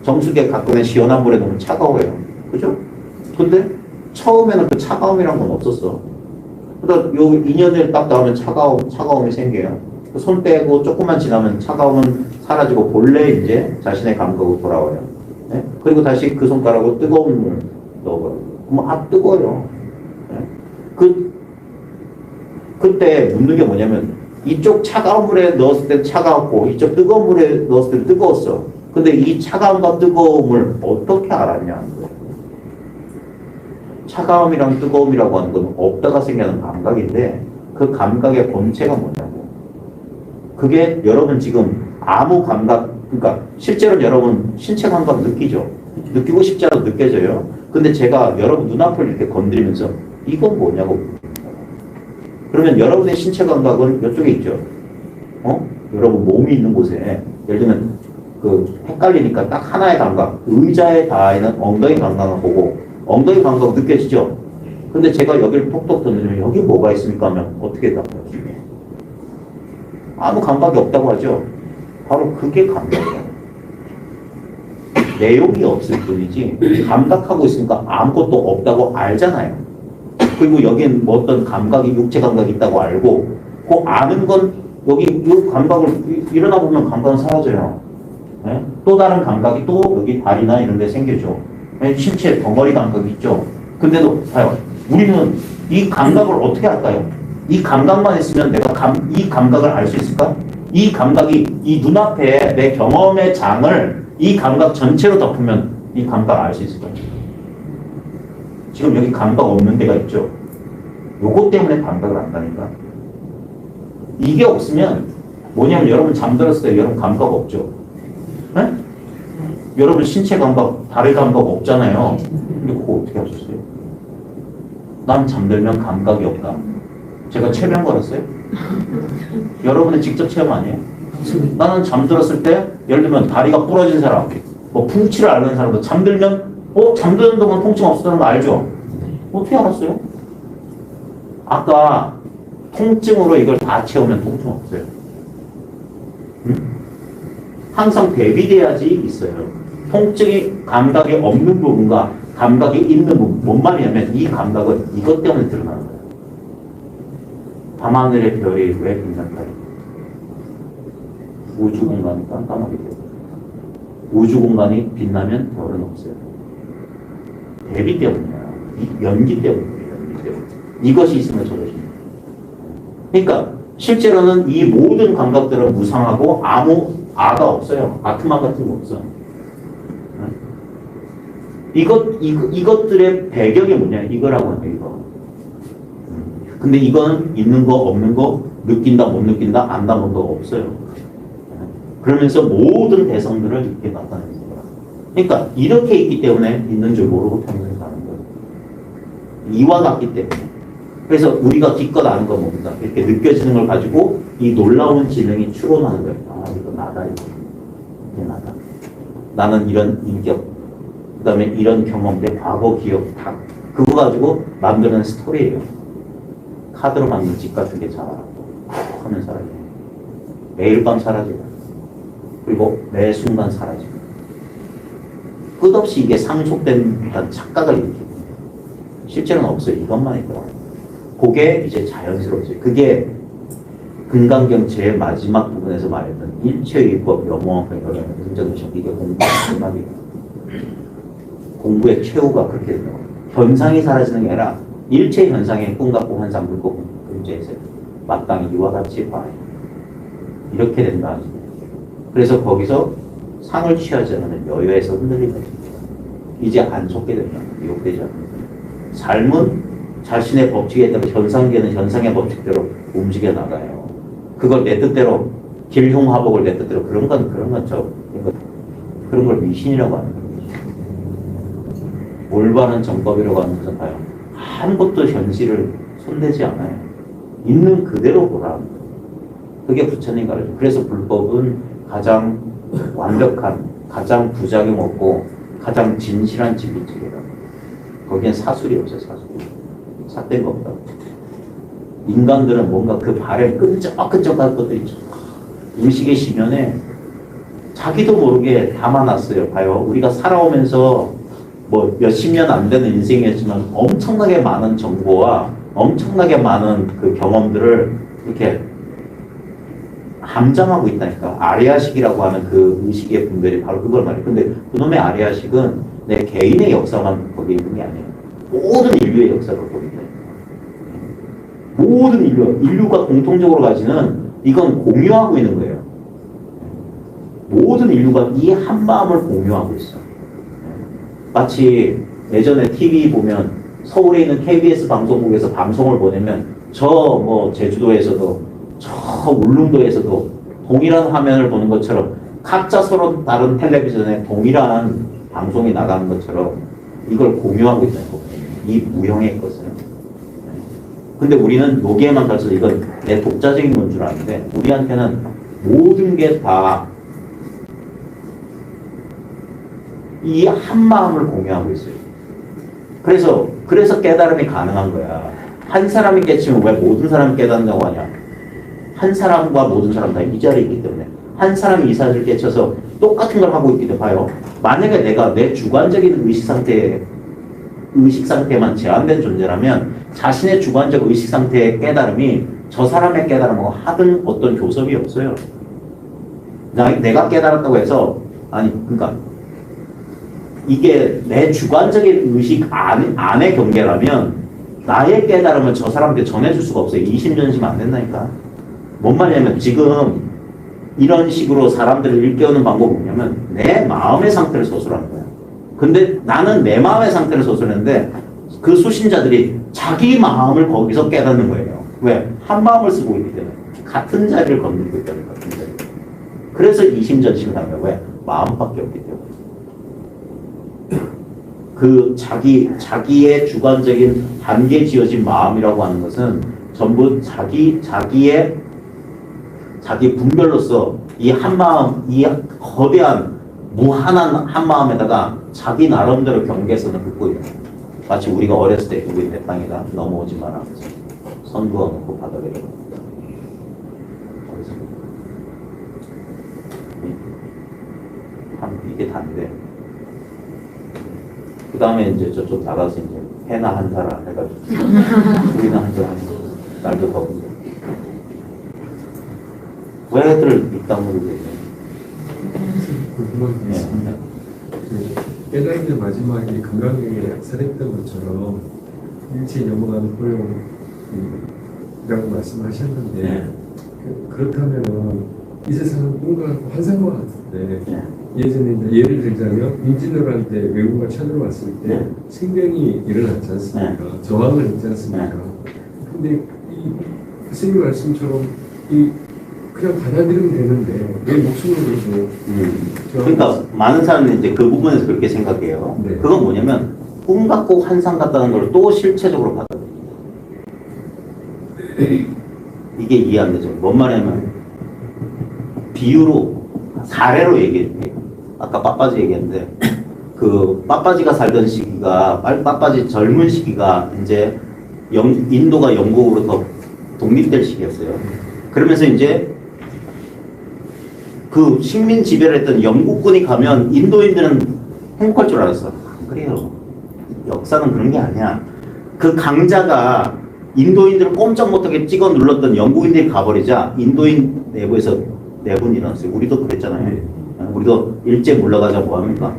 정수기에 가끔은 시원한 물에 넣으면 차가워요. 그죠? 근데 처음에는 그 차가움이란 건 없었어. 그러다 요 2년을 딱 나오면 차가움이 생겨요. 손 떼고 조금만 지나면 차가움은 사라지고 본래 이제 자신의 감각으로 돌아와요. 네? 그리고 다시 그 손가락으로 뜨거운 물 넣어버려요. 그럼 뜨거워요. 네? 그때 묻는 게 뭐냐면 이쪽 차가운 물에 넣었을 때 차가웠고 이쪽 뜨거운 물에 넣었을 때 뜨거웠어. 근데 이 차가움과 뜨거움을 어떻게 알았냐는 거예요. 차가움이랑 뜨거움이라고 하는 건 없다가 생기는 감각인데 그 감각의 본체가 뭐냐고. 그게 여러분 지금 아무 감각, 그러니까 실제로 여러분 신체 감각 느끼죠. 느끼고 싶지 않아도 느껴져요. 근데 제가 여러분 눈앞을 이렇게 건드리면서 이건 뭐냐고. 그러면 여러분의 신체 감각은 이쪽에 있죠. 여러분 몸이 있는 곳에 예를 들면 그 헷갈리니까 딱 하나의 감각, 의자에 닿아 있는 엉덩이 감각을 보고 엉덩이 감각 느껴지죠? 근데 제가 여기를 톡톡 던지면 여기 뭐가 있습니까 하면 어떻게 답해요? 아무 감각이 없다고 하죠? 바로 그게 감각이에요. 내용이 없을 뿐이지 감각하고 있으니까 아무것도 없다고 알잖아요. 그리고 여기엔 뭐 어떤 감각이 육체 감각이 있다고 알고 그 아는 건 여기 이 감각을 일어나 보면 감각은 사라져요. 네? 또 다른 감각이 또 여기 발이나 이런 데 생겨죠. 네? 신체 덩어리 감각이 있죠. 근데도 봐요. 우리는 이 감각을 어떻게 할까요? 이 감각만 있으면 내가 이 감각을 알 수 있을까? 이 감각이 이 눈앞에 내 경험의 장을 이 감각 전체로 덮으면 이 감각을 알 수 있을까요? 지금 여기 감각 없는 데가 있죠. 요거 때문에 감각을 안다니까. 이게 없으면 뭐냐면 여러분 잠들었을 때 여러분 감각 없죠. 네? 여러분 신체 감각, 다리 감각 없잖아요. 근데 그거 어떻게 하셨어요? 난 잠들면 감각이 없다. 제가 체면 걸었어요? 여러분의 직접 체험 아니에요? 나는 잠들었을 때 예를 들면 다리가 부러진 사람, 뭐 풍치를 앓는 사람도 잠들면 잠드는 동안 통증 없었다는 거 알죠? 어떻게 알았어요? 아까 통증으로 이걸 다 채우면 통증 없어요. 응? 항상 대비돼야지 있어요. 통증이 감각이 없는 부분과 감각이 있는 부분. 뭔 말이냐면 이 감각은 이것 때문에 드러나는 거예요. 밤하늘의 별이 왜 빛날까요? 우주 공간이 깜깜하게 돼요. 우주 공간이 빛나면 별은 없어요. 대비 때문이에요. 연기 때문이에요. 연기 때문에. 이것이 있으면 저것이. 그러니까 실제로는 이 모든 감각들은 무상하고 아무 아가 없어요. 아트만 같은 거 없어. 이것들의 배경이 뭐냐? 이거라고 하는 이거. 근데 이거는 있는 거, 없는 거, 느낀다, 못 느낀다, 안다, 뭔가 없어요. 그러면서 모든 대성들을 이렇게 나타내는 거야. 그러니까 이렇게 있기 때문에 있는 줄 모르고 평생 가는 거예요. 이와 같기 때문에. 그래서 우리가 기껏 아는 건 뭡니까? 이렇게 느껴지는 걸 가지고 이 놀라운 지능이 추론하는 거예요. 아, 이거 나다, 이거. 이게 나다. 나는 이런 인격, 그 다음에 이런 경험, 내 과거 기억, 다 그거 가지고 만드는 스토리예요. 카드로 만든 집 같은 게 자라고 하면 사라져요. 매일 밤 사라져요. 그리고 매 순간 사라져요. 끝없이 이게 상속된 착각을 일으키고 실제로는 없어요. 이것만 있더라고요. 그게 이제 자연스러워져요. 그게 금강경 제일 마지막 부분에서 말했던 일체의법, 염호학과 긍정의식, 이게 공부의 마지막이에요. 공부의 최후가 그렇게 된다고. 현상이 사라지는 게 아니라 일체 현상의 꿈 같고 환상, 물고 금제에서 마땅히 이와 같이 봐요. 이렇게 된다. 그래서 거기서 상을 취하지 않으면 여유에서 흔들리게 됩니다. 이제 안 속게 된다. 유혹되지 않는다. 삶은 자신의 법칙에 따라 현상계는 현상의 법칙대로 움직여 나가요. 그걸 내 뜻대로 길흉화복을 내 뜻대로 그런 건 그런 걸 미신이라고 하는 거죠. 올바른 정법이라고 하는 것은 봐요. 아무것도 현실을 손대지 않아요. 있는 그대로 보라. 그게 부처님 가르쳐. 그래서 불법은 가장 완벽한, 가장 부작용 없고 가장 진실한 진리책이다. 거기엔 사술이 없어요. 사술. 삿된 거 없다. 인간들은 뭔가 그 발에 끈적끈적한 것들이 의식의 심연에 자기도 모르게 담아놨어요. 봐요. 우리가 살아오면서 뭐 몇십 년 안 되는 인생이었지만 엄청나게 많은 정보와 엄청나게 많은 그 경험들을 이렇게 함정하고 있다니까. 아리아식이라고 하는 그 의식의 분별이 바로 그걸 말해요. 근데 그놈의 아리아식은 내 개인의 역사만 거기에 있는 게 아니에요. 모든 인류의 역사를 거기에 있다. 모든 인류가 공통적으로 가지는 이건 공유하고 있는 거예요. 모든 인류가 이 한 마음을 공유하고 있어. 마치 예전에 TV 보면 서울에 있는 KBS 방송국에서 방송을 보내면 저 뭐 제주도에서도 저 울릉도에서도 동일한 화면을 보는 것처럼 각자 서로 다른 텔레비전에 동일한 방송이 나가는 것처럼 이걸 공유하고 있다는 거예요. 이 무형의 것을. 근데 우리는 여기에만 가서 이건 내 독자적인 건 줄 아는데 우리한테는 모든 게 다 이 한 마음을 공유하고 있어요. 그래서 깨달음이 가능한 거야. 한 사람이 깨치면 왜 모든 사람이 깨닫는다고 하냐? 한 사람과 모든 사람 다 이 자리에 있기 때문에 한 사람이 이 사실을 깨쳐서 똑같은 걸 하고 있기 때문에 봐요. 만약에 내가 내 주관적인 의식 상태만 제한된 존재라면 자신의 주관적 의식 상태의 깨달음이 저 사람의 깨달음하고 하등 어떤 교섭이 없어요. 내가 깨달았다고 해서 그러니까 이게 내 주관적인 의식 안의 경계라면 나의 깨달음을 저 사람한테 전해줄 수가 없어요. 이심전심 안 된다니까. 뭔 말이냐면 지금 이런 식으로 사람들을 일깨우는 방법이 뭐냐면 내 마음의 상태를 서술하는 거야. 근데 나는 내 마음의 상태를 서술했는데 그 수신자들이 자기 마음을 거기서 깨닫는 거예요. 왜? 한 마음을 쓰고 있기 때문에. 같은 자리를 건드리고 있다는 같은 자리. 그래서 이심전심을 하는 거야. 왜? 마음밖에 없기 때문에. 그 자기의 주관적인 단계 지어진 마음이라고 하는 것은 전부 자기 분별로서 이 한 마음, 이 거대한 무한한 한 마음에다가 자기 나름대로 경계선을 긋고 있는 거예요. 마치 우리가 어렸을 때 우리 내 땅이다 넘어오지 마라. 선 그어놓고 바닥에 이게 단데. 그 다음에 이제 저쪽 나가서 이제 해나 한 사람 해가지고 우리는 한 사람 날도 더운데 왜들 이땅으로 되냐? 궁금한 게 있습니다. 깨달음의 마지막에 금강경에 약살했던 것처럼 일체에 넘어가는 포용이라고 말씀하셨는데 네. 그렇다면 이 세상은 뭔가 환상과 같은데 네. 예전에 이제 예를 들자면 인지도한테 외국가 쳐들어왔을 때 네. 생명이 일어났지 않습니까? 저항을 했지 않습니까? 근데 이 스님의 말씀처럼 그냥 받아들이면 되는데 왜 목숨을 걸고 그러니까 많은 사람들이 이제 그 부분에서 그렇게 생각해요. 네. 그건 뭐냐면 꿈 같고 환상 같다는 걸 또 실체적으로 받아들여요. 이게 이해 안 되죠. 뭔 말이냐면 비유로 사례로 얘기해 줄게요. 아까 빠빠지 얘기했는데 그 빠빠지가 살던 시기가 빠빠지 젊은 시기가 이제 인도가 영국으로부터 독립될 시기였어요. 그러면서 이제 그 식민 지배를 했던 영국군이 가면 인도인들은 행복할 줄 알았어. 안 그래요. 역사는 그런 게 아니야. 그 강자가 인도인들을 꼼짝 못하게 찍어 눌렀던 영국인들이 가버리자 인도인 내부에서 내분이 일어났어요. 우리도 그랬잖아요. 우리도 일제 물러가자 뭐합니까?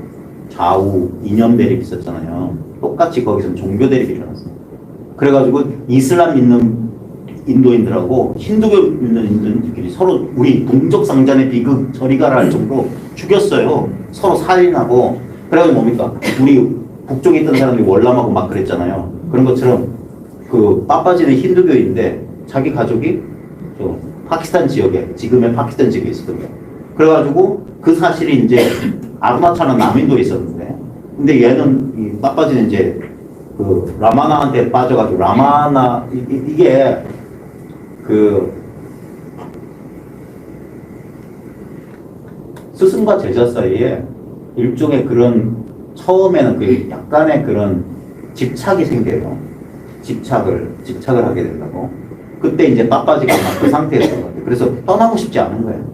좌우 이념 대립이 있었잖아요. 똑같이 거기서 종교 대립이 일어났어요. 그래가지고 이슬람 믿는 인도인들하고 힌두교 믿는 인도인들끼리 서로 우리 동족 상잔의 비극 저리 가라 할 정도로 죽였어요. 서로 살인하고. 그래가지고 뭡니까? 우리 북쪽에 있던 사람들이 월남하고 막 그랬잖아요. 그런 것처럼 그 빠빠지는 힌두교인데 자기 가족이 저 파키스탄 지역에 지금의 파키스탄 지역에 있었거든요. 그래가지고 그 사실이 이제 아르나차는 남인도에 있었는데 근데 얘는 이 빠빠지는 이제 그 라마나한테 빠져가지고 라마나 이게 그 스승과 제자 사이에 일종의 그런 처음에는 그 약간의 그런 집착이 생겨요. 집착을 하게 된다고. 그때 이제 빠빠지가 막 그 상태였던 것 같아요. 그래서 떠나고 싶지 않은 거예요.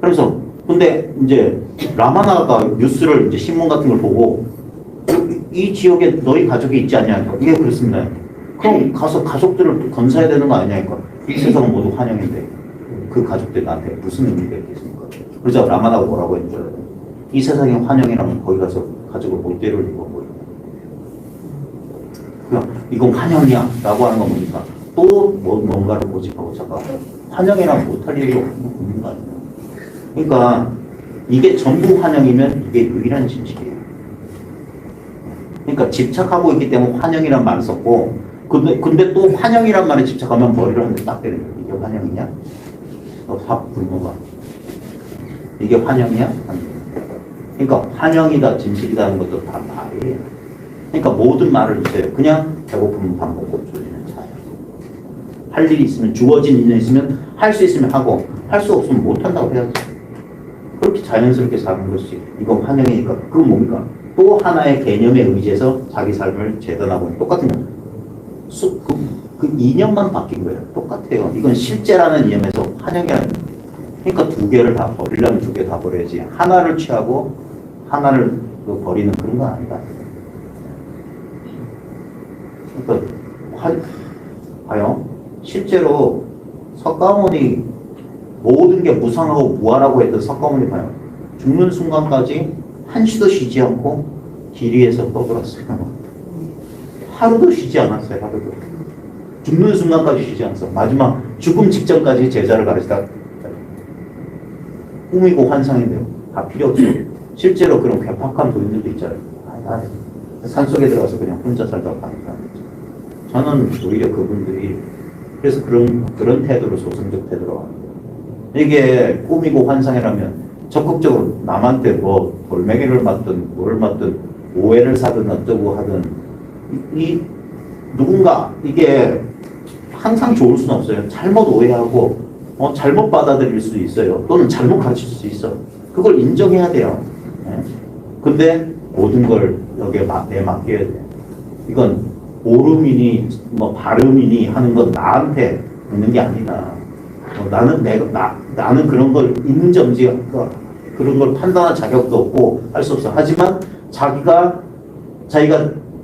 그래서 근데 이제 라마나가 뉴스를 이제 신문 같은 걸 보고 이 지역에 너희 가족이 있지 않냐? 예, 그렇습니다. 그럼 가서 가족들을 건사해야 되는 거 아니냐니까. 이 세상은 모두 환영인데 그 가족들이 나한테 무슨 의미가 있겠습니까? 그래서 라마나가 뭐라고 했는 줄 알아요? 이 세상에 환영이라면 거기 가서 가족을 못 데리고 뭐 그냥 이건 환영이야 라고 하는 건 뭡니까? 또 뭔가를 고집하고 잠깐 환영이랑 못할 일이 없는 거 아니에요? 그러니까 이게 전부 환영이면 이게 유일한 진실이에요. 그러니까 집착하고 있기 때문에 환영이란 말을 썼고 근데 또 환영이란 말에 집착하면 머리를 한 대 딱 때리는 거예요. 이게 환영이냐? 너 확 굶어봐. 이게 환영이야? 그러니까 환영이다 진실이다는 것도 다 말이에요. 그러니까 모든 말을 주세요. 그냥 배고프면 밥 먹고 졸리면 자요. 할 일이 있으면 주어진 일이 있으면 할 수 있으면 하고 할 수 없으면 못 한다고 해야지. 그렇게 자연스럽게 사는 것이 이건 환영이니까 그건 뭡니까? 또 하나의 개념에 의지해서 자기 삶을 재단하고 똑같은 거죠. 그 이념만 바뀐 거예요. 똑같아요. 이건 실제라는 이념에서 환영이라는 거예요. 그러니까 두 개를 다 버리려면 두 개 다 버려야지. 하나를 취하고 하나를 버리는 그런 건 아니다. 그러니까 봐요. 실제로 석가모니 모든 게 무상하고 무아라고 했던 석가모니 봐요. 죽는 순간까지 한시도 쉬지 않고 길 위에서 떠돌았어요. 하루도 쉬지 않았어요. 하루도. 죽는 순간까지 쉬지 않았어. 마지막 죽음 직전까지 제자를 가르치다 꿈이고 환상인데요. 다 필요 없어요. 실제로 그런 괴팍한 도인들도 있잖아요. 산속에 들어가서 그냥 혼자 살다가 가는 사람들. 저는 오히려 그분들이 그래서 그런 태도로 소승적 태도로 합니다. 이게 꿈이고 환상이라면 적극적으로 남한테 뭐 돌멩이를 맞든 뭘 맞든 오해를 사든 어쩌고 하든 이 누군가 이게 항상 좋을 수는 없어요. 잘못 오해하고 잘못 받아들일 수도 있어요. 또는 잘못 가르칠 수 있어. 그걸 인정해야 돼요. 네? 근데 모든 걸 여기에 내맡겨야 돼. 이건 옳음이니 뭐 바름이니 하는 건 나한테 있는 게 아니다. 나는 그런 걸 있는지 그런 걸 판단할 자격도 없고 할 수 없어. 하지만 자기가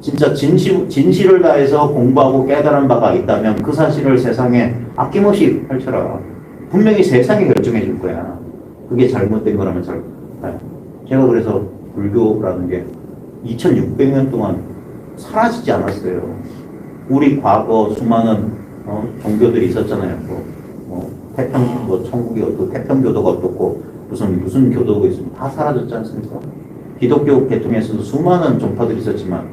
진짜 진실을 다해서 공부하고 깨달은 바가 있다면 그 사실을 세상에 아낌없이 펼쳐라. 분명히 세상이 결정해 줄 거야. 그게 잘못된 거라면 제가 그래서 불교라는 게 2600년 동안 사라지지 않았어요. 우리 과거 수많은 종교들이 있었잖아요. 천국이 어떻고 태평교도가 어떻고 무슨 교도가 있으면 다 사라졌지 않습니까? 기독교 계통에서도 수많은 종파들이 있었지만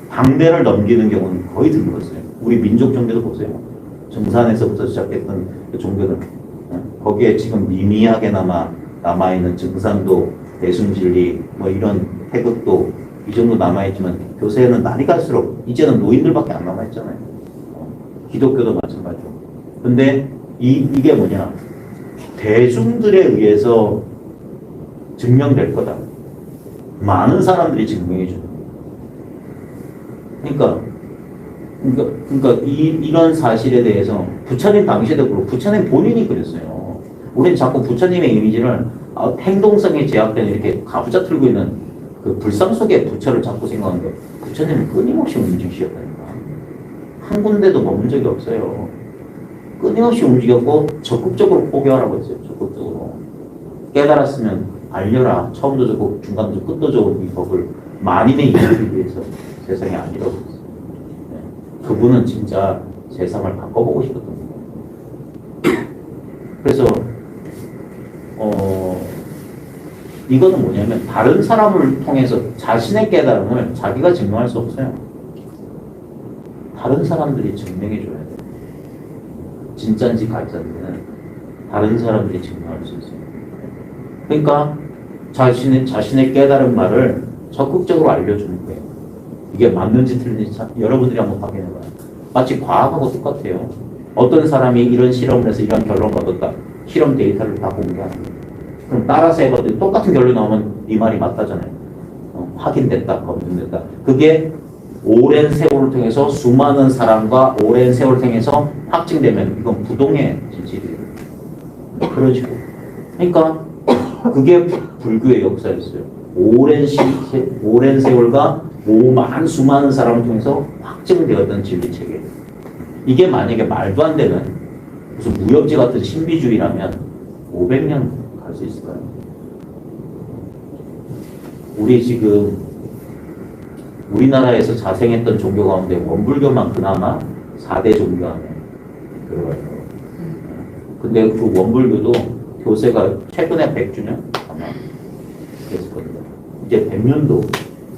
당대를 넘기는 경우는 거의 드물었어요. 우리 민족 종교도 보세요. 정산에서부터 시작했던 그 종교는 거기에 지금 미미하게나마 남아있는 증산도, 대순진리, 뭐 이런 태극도 이 정도 남아있지만 교세는 날이 갈수록 이제는 노인들밖에 안 남아있잖아요. 기독교도 마찬가지고. 근데 이게 뭐냐? 대중들에 의해서 증명될 거다. 많은 사람들이 증명해 주는 거예요. 그러니까 이런 사실에 대해서 부처님 당시에도 그렇고 부처님 본인이 그랬어요. 우리는 자꾸 부처님의 이미지를 행동성에 제약된 이렇게 가부좌 틀고 있는 그 불상 속의 부처를 자꾸 생각하는데 부처님은 끊임없이 움직이셨다니까. 한 군데도 머문 적이 없어요. 끊임없이 움직였고 적극적으로 포교하라고 했어요. 적극적으로. 깨달았으면 알려라. 처음도 좋고 중간도 좋고 끝도 좋은 이 법을 만인의 이익을 위해서 세상에 알리라고 했어요. 네. 그분은 진짜 세상을 바꿔보고 싶었던 거예요. 그래서 이거는 뭐냐면 다른 사람을 통해서 자신의 깨달음을 자기가 증명할 수 없어요. 다른 사람들이 증명해 줘야 돼. 진짜인지 가짜인지는 다른 사람들이 증명할 수 있어요. 그러니까 자신의 깨달은 말을 적극적으로 알려주는 거예요. 이게 맞는지 틀린지 여러분들이 한번 확인해봐요. 마치 과학하고 똑같아요. 어떤 사람이 이런 실험을 해서 이런 결론을 얻었다. 실험 데이터를 다 공개하는 거예요. 그럼 따라서 해봤더니 똑같은 결론이 나오면 네 말이 맞다잖아요. 확인됐다, 검증됐다. 그게 오랜 세월을 통해서 수많은 사람과 오랜 세월을 통해서 확증되면 이건 부동의 진실이에요. 그런 식으로. 그러니까 그게 불교의 역사였어요. 오랜 세월과 수많은 사람을 통해서 확증되었던 진리체계. 이게 만약에 말도 안 되는 무슨 무협지 같은 신비주의라면 500년 갈 수 있을까요? 우리 지금 우리나라에서 자생했던 종교 가운데 원불교만 그나마 4대 종교 안에 들어가요. 근데 그 원불교도 교세가 최근에 100주년 아마 됐을 겁니다. 이제 100년도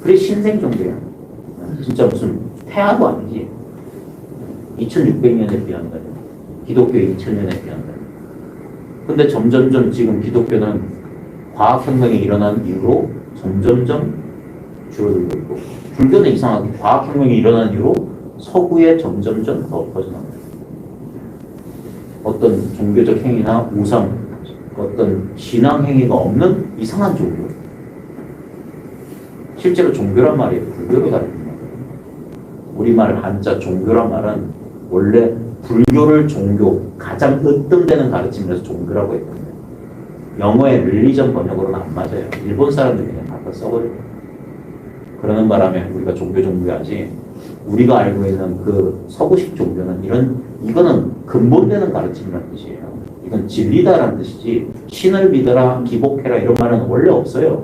그게 신생 종교야. 진짜 무슨 태아도 아니지. 2600년에 비한다. 기독교의 2000년에 비한다. 근데 점점점 지금 기독교는 과학혁명이 일어난 이후로 점점점 줄어들고 있고, 불교는 이상하게 과학혁명이 일어난 이후로 서구에 점점점 더 퍼져나가요. 어떤 종교적 행위나 우상, 어떤 신앙 행위가 없는 이상한 종교. 실제로 종교란 말이 불교로 다릅니다. 우리말 한자 종교란 말은 원래 불교를 종교, 가장 으뜸되는 가르침에서 종교라고 했거든요. 영어의 릴리전 번역으로는 안 맞아요. 일본 사람들이 그냥 갖다 써버려요. 그러는 바람에 우리가 종교하지, 우리가 알고 있는 그 서구식 종교는 이거는 근본되는 가르침이라는 뜻이에요. 이건 진리다라는 뜻이지, 신을 믿어라, 기복해라 이런 말은 원래 없어요.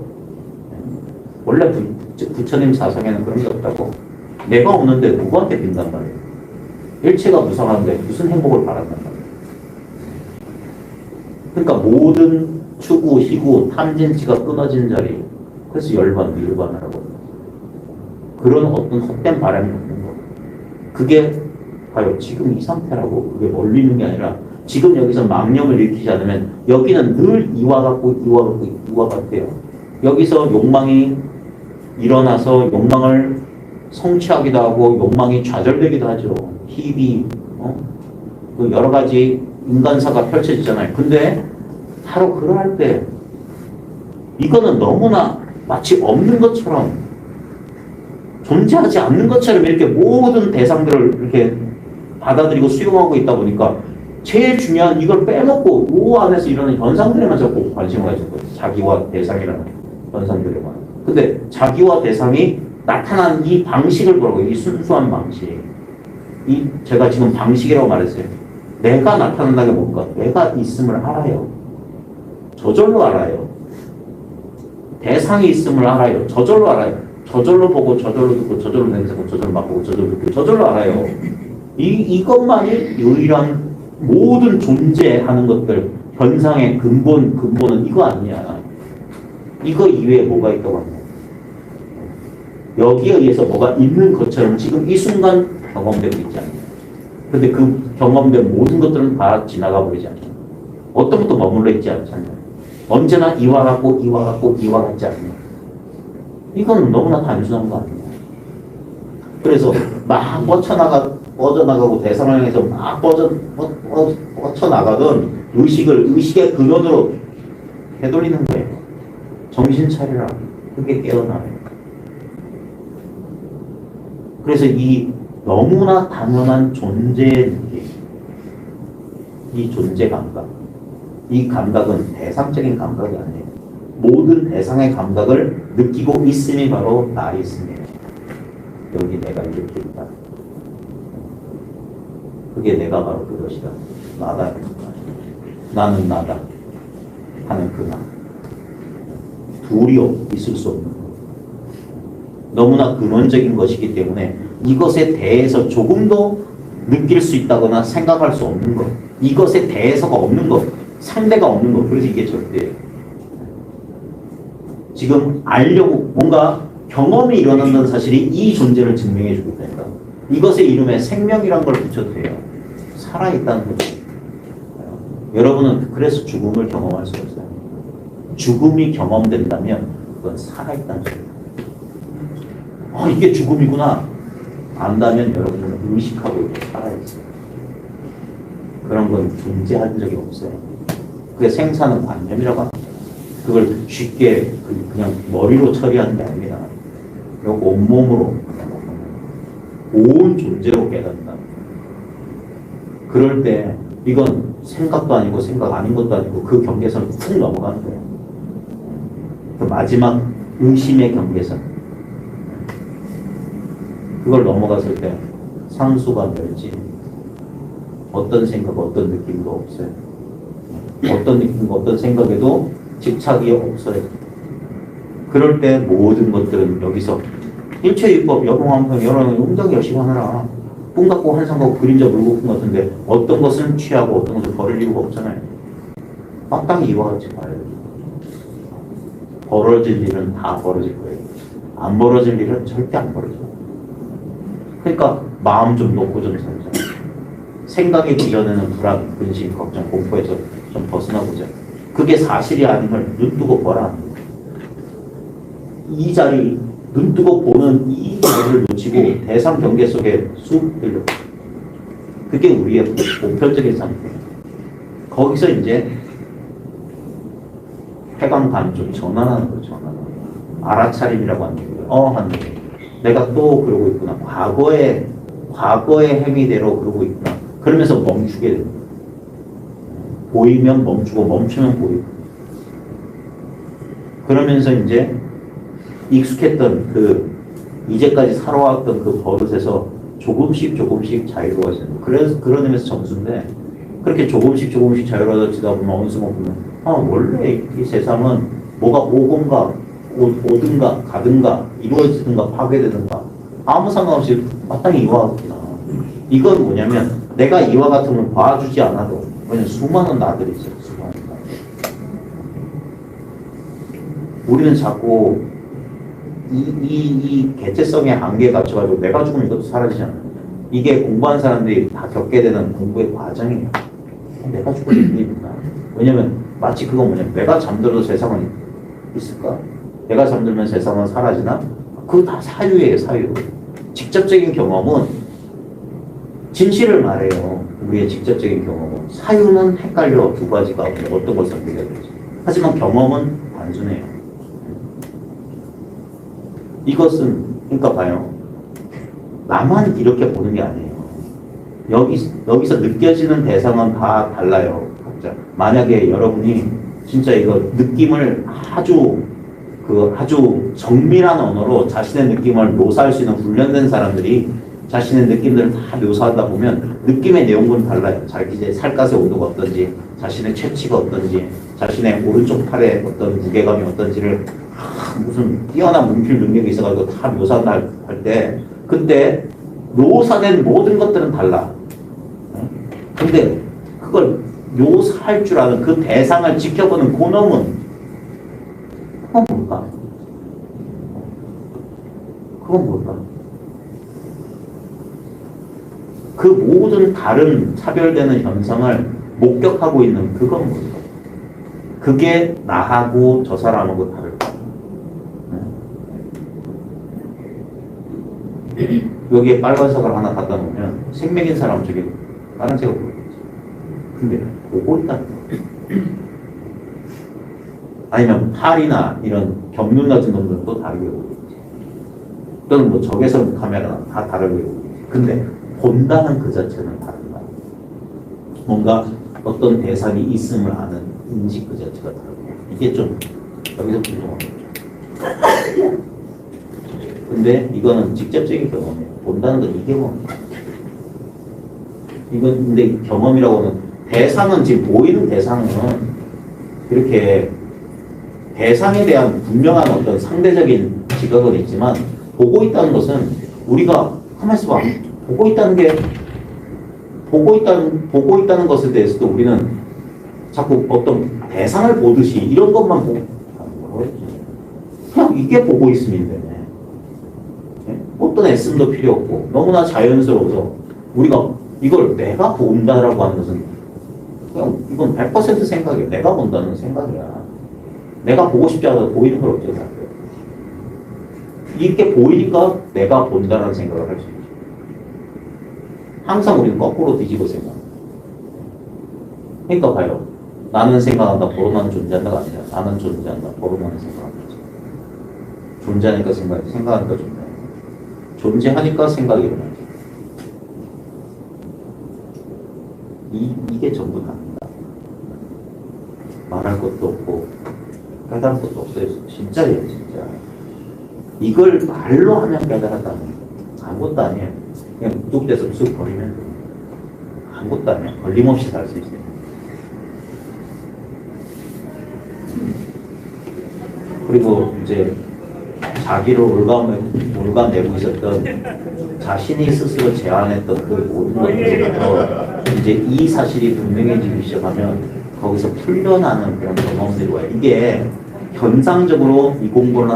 원래 부처님 사상에는 그런 게 없다고. 내가 없는데 누구한테 빈단 말이에요. 일체가 무상한데 무슨 행복을 바란단 말이에요. 그러니까 모든 추구, 희구, 탐진치가 끊어진 자리, 그래서 열반, 밀반하라고. 그런 어떤 헛된 바람이 없는 거. 그게 봐요. 지금 이 상태라고 그게 멀리 있는 게 아니라 지금 여기서 망념을 일으키지 않으면 여기는 늘 이와 같아요. 여기서 욕망이 일어나서 욕망을 성취하기도 하고 욕망이 좌절되기도 하죠. 희비, 그 여러 가지 인간사가 펼쳐지잖아요. 근데 바로 그러할 때 이거는 너무나 마치 없는 것처럼, 존재하지 않는 것처럼 이렇게 모든 대상들을 이렇게 받아들이고 수용하고 있다 보니까 제일 중요한 이걸 빼먹고 그 안에서 일어나는 현상들에만 자꾸 관심을 가지는 거예요. 자기와 대상이라는 현상들에만. 근데 자기와 대상이 나타나는 이 방식을 보라고, 이 순수한 방식. 제가 지금 방식이라고 말했어요. 내가 나타난다는 게 뭔가? 내가 있음을 알아요. 저절로 알아요. 대상이 있음을 알아요. 저절로 알아요. 저절로 보고, 저절로 듣고, 저절로 냄새고, 저절로 맛보고, 저절로 듣고, 저절로 알아요. 이것만이 유일한 모든 존재하는 것들, 현상의 근본은 이거 아니야. 이거 이외에 뭐가 있다고 합니다. 여기에 의해서 뭐가 있는 것처럼 지금 이 순간 경험되고 있지 않냐. 근데 그 경험된 모든 것들은 다 지나가 버리지 않냐. 어떤 것도 머물러 있지 않지 않냐. 언제나 이와 같고 이와 같지 않냐. 이건 너무나 단순한 거 아니냐. 그래서 막 뻗쳐나가고 대상을 향해서 막 뻗쳐나가던 의식의 근원으로 되돌리는 거예요. 정신 차리라. 그게 깨어나요. 그래서 이 너무나 당연한 존재의 느낌, 이 존재 감각, 이 감각은 대상적인 감각이 아니에요. 모든 대상의 감각을 느끼고 있음이 바로 나 있음이에요. 여기 내가 이렇게 있다. 그게 내가 바로 그것이다. 나다. 나는 나다 하는 그 나. 둘이 있을 수 없는 것. 너무나 근원적인 것이기 때문에 이것에 대해서 조금도 느낄 수 있다거나 생각할 수 없는 것. 이것에 대해서가 없는 것. 상대가 없는 것. 그래서 이게 절대예요. 지금 알려고 뭔가 경험이 일어난다는 사실이 이 존재를 증명해 주고 있다. 이것의 이름에 생명이란 걸 붙여도 돼요. 살아있다는 거죠. 여러분은 그래서 죽음을 경험할 수 없어요. 죽음이 경험된다면 그건 살아있다는 소리예요. 이게 죽음이구나 안다면 여러분은 의식하고 살아있어요. 그런 건 존재한 적이 없어요. 그게 생사는 관념이라고 합니다. 그걸 쉽게 그냥 머리로 처리하는 게 아닙니다. 온몸으로 온 존재로 깨닫는다. 그럴 때 이건 생각도 아니고 생각 아닌 것도 아니고 그 경계선을 훅 넘어가는 거예요. 그 마지막 의심의 경계선. 그걸 넘어갔을 때 상수가 멸지 어떤 생각, 어떤 느낌도 없어요. 어떤 느낌과 어떤 생각에도 집착이 없어요. 그럴 때 모든 것들은 여기서 일체유법, 여공한평, 여러 운동 열심히 하느라 꿈 같고 환상 같고 그림자 물고 꿈 같은데 어떤 것은 취하고 어떤 것은 버릴 이유가 없잖아요. 마땅히 이와 같이 봐야 돼요. 벌어질 일은 다 벌어질 거예요. 안 벌어질 일은 절대 안 벌어져요. 그러니까 마음 좀 놓고 좀 살자. 생각이 그려내는 불안, 근심, 걱정, 공포에서 좀 벗어나보자. 그게 사실이 아님을 눈뜨고 보라. 이 자리, 눈뜨고 보는 이 자리를 놓치고 대상 경계 속에 쑥 들려. 그게 우리의 보편적인 상태예요. 거기서 이제 해방감 좀 전환하는 거죠. 전환하는 거. 알아차림이라고 하는 거예요. 하는 거예요. 내가 또 그러고 있구나. 과거의 행위대로 그러고 있구나. 그러면서 멈추게 됩니다. 보이면 멈추고 멈추면 보이고. 그러면서 이제 익숙했던 이제까지 살아왔던 그 버릇에서 조금씩 자유로워지는. 그래서 그런 의미에서 점수인데 그렇게 조금씩 자유로워지다 보면 어느 순간 보면 원래 이 세상은 뭐가 오든가 가든가 이루어지든가 파괴되든가 아무 상관없이 마땅히 이와 같구나. 이건 뭐냐면 내가 이와 같은 걸 봐주지 않아도 왜냐면 수많은 나들이 있어요. 수많은 나들. 우리는 자꾸 이 개체성의 한계에 갇혀가지고 내가 죽으면 이것도 사라지잖아요. 이게 공부한 사람들이 다 겪게 되는 공부의 과정이에요. 내가 죽을 일이 있구나. 왜냐면 마치 그거 뭐냐면 내가 잠들어도 세상은 있을까? 내가 잠들면 세상은 사라지나? 그거 다 사유예요. 사유. 직접적인 경험은 진실을 말해요. 우리의 직접적인 경험은. 사유는 헷갈려. 두 가지가 어떤 것을 선택해야 되지. 하지만 경험은 단순해요. 이것은 그러니까 봐요. 나만 이렇게 보는 게 아니에요. 여기서 느껴지는 대상은 다 달라요. 각자. 만약에 여러분이 진짜 이거 느낌을 아주 정밀한 언어로 자신의 느낌을 묘사할 수 있는 훈련된 사람들이 자신의 느낌들을 다 묘사하다 보면 느낌의 내용은 달라요. 자기 이제 살갗의 온도가 어떤지, 자신의 체취가 어떤지, 자신의 오른쪽 팔의 어떤 무게감이 어떤지를 무슨 뛰어난 문필 능력이 있어가지고 다 묘사한다 할 때, 그때 묘사된 모든 것들은 달라. 근데 그걸 묘사할 줄 아는 그 대상을 지켜보는 그놈은 그건 뭘까? 그건 뭘까? 그 모든 다른 차별되는 현상을 목격하고 있는 그건 뭘까? 그게 나하고 저 사람하고 다를까? 여기에 빨간색을 하나 갖다 놓으면 생명인 사람 저기 파란색을 보겠지. 근데 보고 있다는 거야. 아니면 팔이나 이런 경륜 같은 놈들은 또 다르게 보겠지. 또는 뭐 적외선 카메라나 다 다르게 보겠지. 근데 본다는 그 자체는 다른다. 뭔가 어떤 대상이 있음을 아는 인식 그 자체가 다르고. 이게 좀 여기서 궁금한 거죠. 근데 이거는 직접적인 경험이에요. 본다는 건 이게 뭡니까? 이건 근데 경험이라고 하면 대상은 지금 보이는 대상은 이렇게 대상에 대한 분명한 어떤 상대적인 지각은 있지만 보고 있다는 것은 우리가 가만히 있어봐. 보고 있다는 것에 대해서도 우리는 자꾸 어떤 대상을 보듯이 이런 것만 보고 그냥 이게 보고 있으면 되네. 어떤 애씀도 필요 없고 너무나 자연스러워서 우리가 이걸 내가 본다라고 하는 것은 그냥 이건 100% 생각이에요. 내가 본다는 생각이야. 내가 보고 싶지 않아도 보이는 걸 어떻게 생각해? 이렇게 보이니까 내가 본다라는 생각을 할 수 있죠. 항상 우리는 거꾸로 뒤집어 생각. 그러니까 봐요. 나는 생각한다, 보러나는 존재한다가 아니라 나는 존재한다, 보러나는 생각한다. 존재하니까 생각해, 생각하니까 존재해. 존재하니까 생각이 일어나죠. 이게 전부 다입니다. 말할 것도 없고 깨달을 것도 없어요. 진짜예요, 진짜. 이걸 말로 하면 깨달았다는 거 아무것도 아니에요. 그냥 뚝대서 쑥 버리면 아무것도 아니에요. 걸림없이 살 수 있어요. 그리고 이제 자기를 올가매고 있었던 자신이 스스로 제안했던 그 모든 것들부터 이제 이 사실이 분명해지기 시작하면 거기서 풀려나는 그런 경험들이 와요. 이게 현상적으로 이 공부를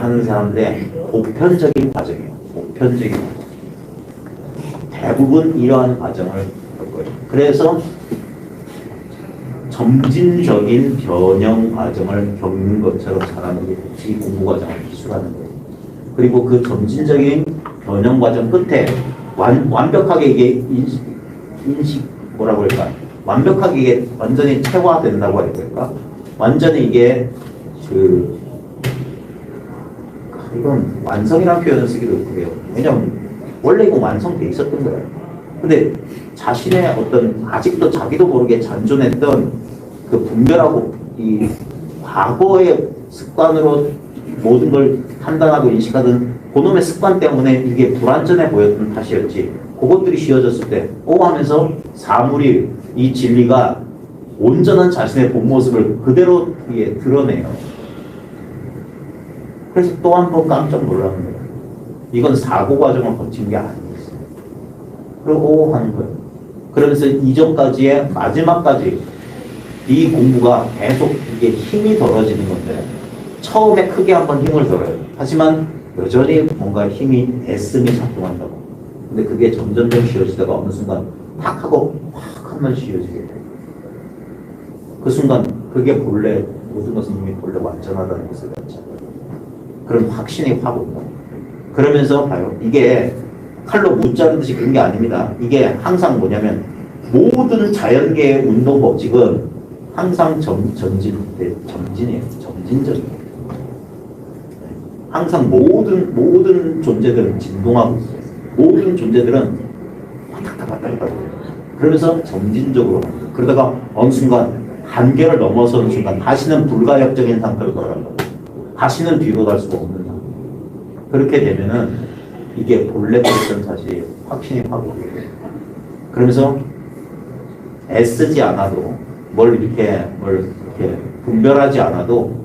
하는 사람들의 보편적인 과정이에요. 보편적인 과정. 대부분 이러한 과정을 할 거예요. 그래서 점진적인 변형 과정을 겪는 것처럼 사람들이 이 공부 과정을 기술하는 거예요. 그리고 그 점진적인 변형 과정 끝에 완벽하게 이게 인식 뭐라고 할까? 완벽하게 이게 완전히 체화된다고 해야 될까? 완전히 이게 이건 완성이라는 표현을 쓰기도 그래요. 왜냐면 원래 이거 완성돼 있었던 거예요. 근데 자신의 어떤 아직도 자기도 모르게 잔존했던 그 분별하고 이 과거의 습관으로 모든 걸 판단하고 인식하던 그놈의 습관 때문에 이게 불완전해 보였던 탓이었지. 그것들이 씌워졌을 때 하면서 사물이 이 진리가 온전한 자신의 본 모습을 그대로 드러내요. 그래서 또 한 번 깜짝 놀라는 거예요. 이건 사고 과정을 거친 게 아니었어요. 그리고 하는 거예요. 그러면서 이전까지의 마지막까지 이 공부가 계속 이게 힘이 덜어지는 건데 처음에 크게 한번 힘을 덜어요. 하지만 여전히 뭔가 힘이 애씀이 작동한다고. 근데 그게 점점점 쉬워지다가 어느 순간 탁 하고 확 하면 쉬워지게 돼요. 그 순간 그게 본래 모든 것은 이미 본래 완전하다는 것을 갖죠. 그런 확신이 확 온다. 그러면서 봐요. 이게 칼로 무자르듯이 그런 게 아닙니다. 이게 항상 뭐냐면 모든 자연계의 운동 법칙은 항상 점진이에요. 점진적이에요. 항상 모든 존재들은 진동하고 있어요. 모든 존재들은 왔다 갔다 해요. 그러면서 점진적으로 그러다가 어느 순간 한계를 넘어서는 순간 다시는 불가역적인 상태로 돌아간다. 다시는 뒤로 갈 수가 없는 상태. 그렇게 되면은 이게 본래 그랬던 사실이 확신이 확 오게 돼요. 그러면서 애쓰지 않아도 뭘 이렇게 분별하지 않아도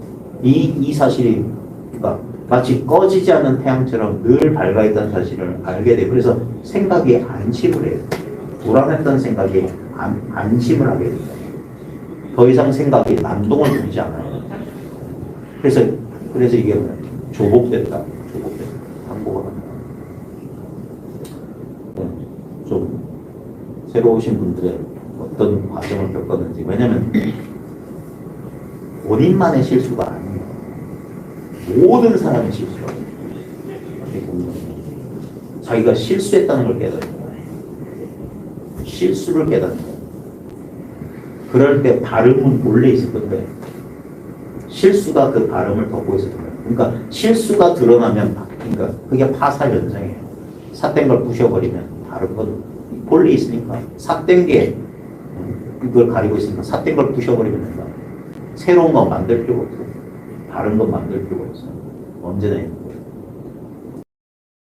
이 사실이 그러니까 마치 꺼지지 않는 태양처럼 늘 밝아있다는 사실을 알게 돼요. 그래서 생각이 안심을 해요. 불안했던 생각이 안심을 하게 됩니다. 더 이상 생각이 난동을 부리지 않아요. 그래서 이게 조복됐다. 항보가 좀 새로 오신 분들의 어떤 과정을 겪었는지. 왜냐면 본인만의 실수가 아니에요. 모든 사람의 실수가 자기가 실수했다는 걸 깨닫는 거예요. 실수를 깨닫는 거예요. 그럴 때 발음은 원래 있을 건데 실수가 그 발음을 덮고 있을 거예요. 그러니까 실수가 드러나면 그러니까 그게 파사 현상이에요. 삿된 걸 부셔버리면 다른 건 본래 있으니까 삿된 게 이걸 가리고 있으니까 삿된 걸 부셔버리면 된다. 새로운 거 만들 필요가 없어. 다른 거 만들 필요가 없어. 언제나 있는 거예요.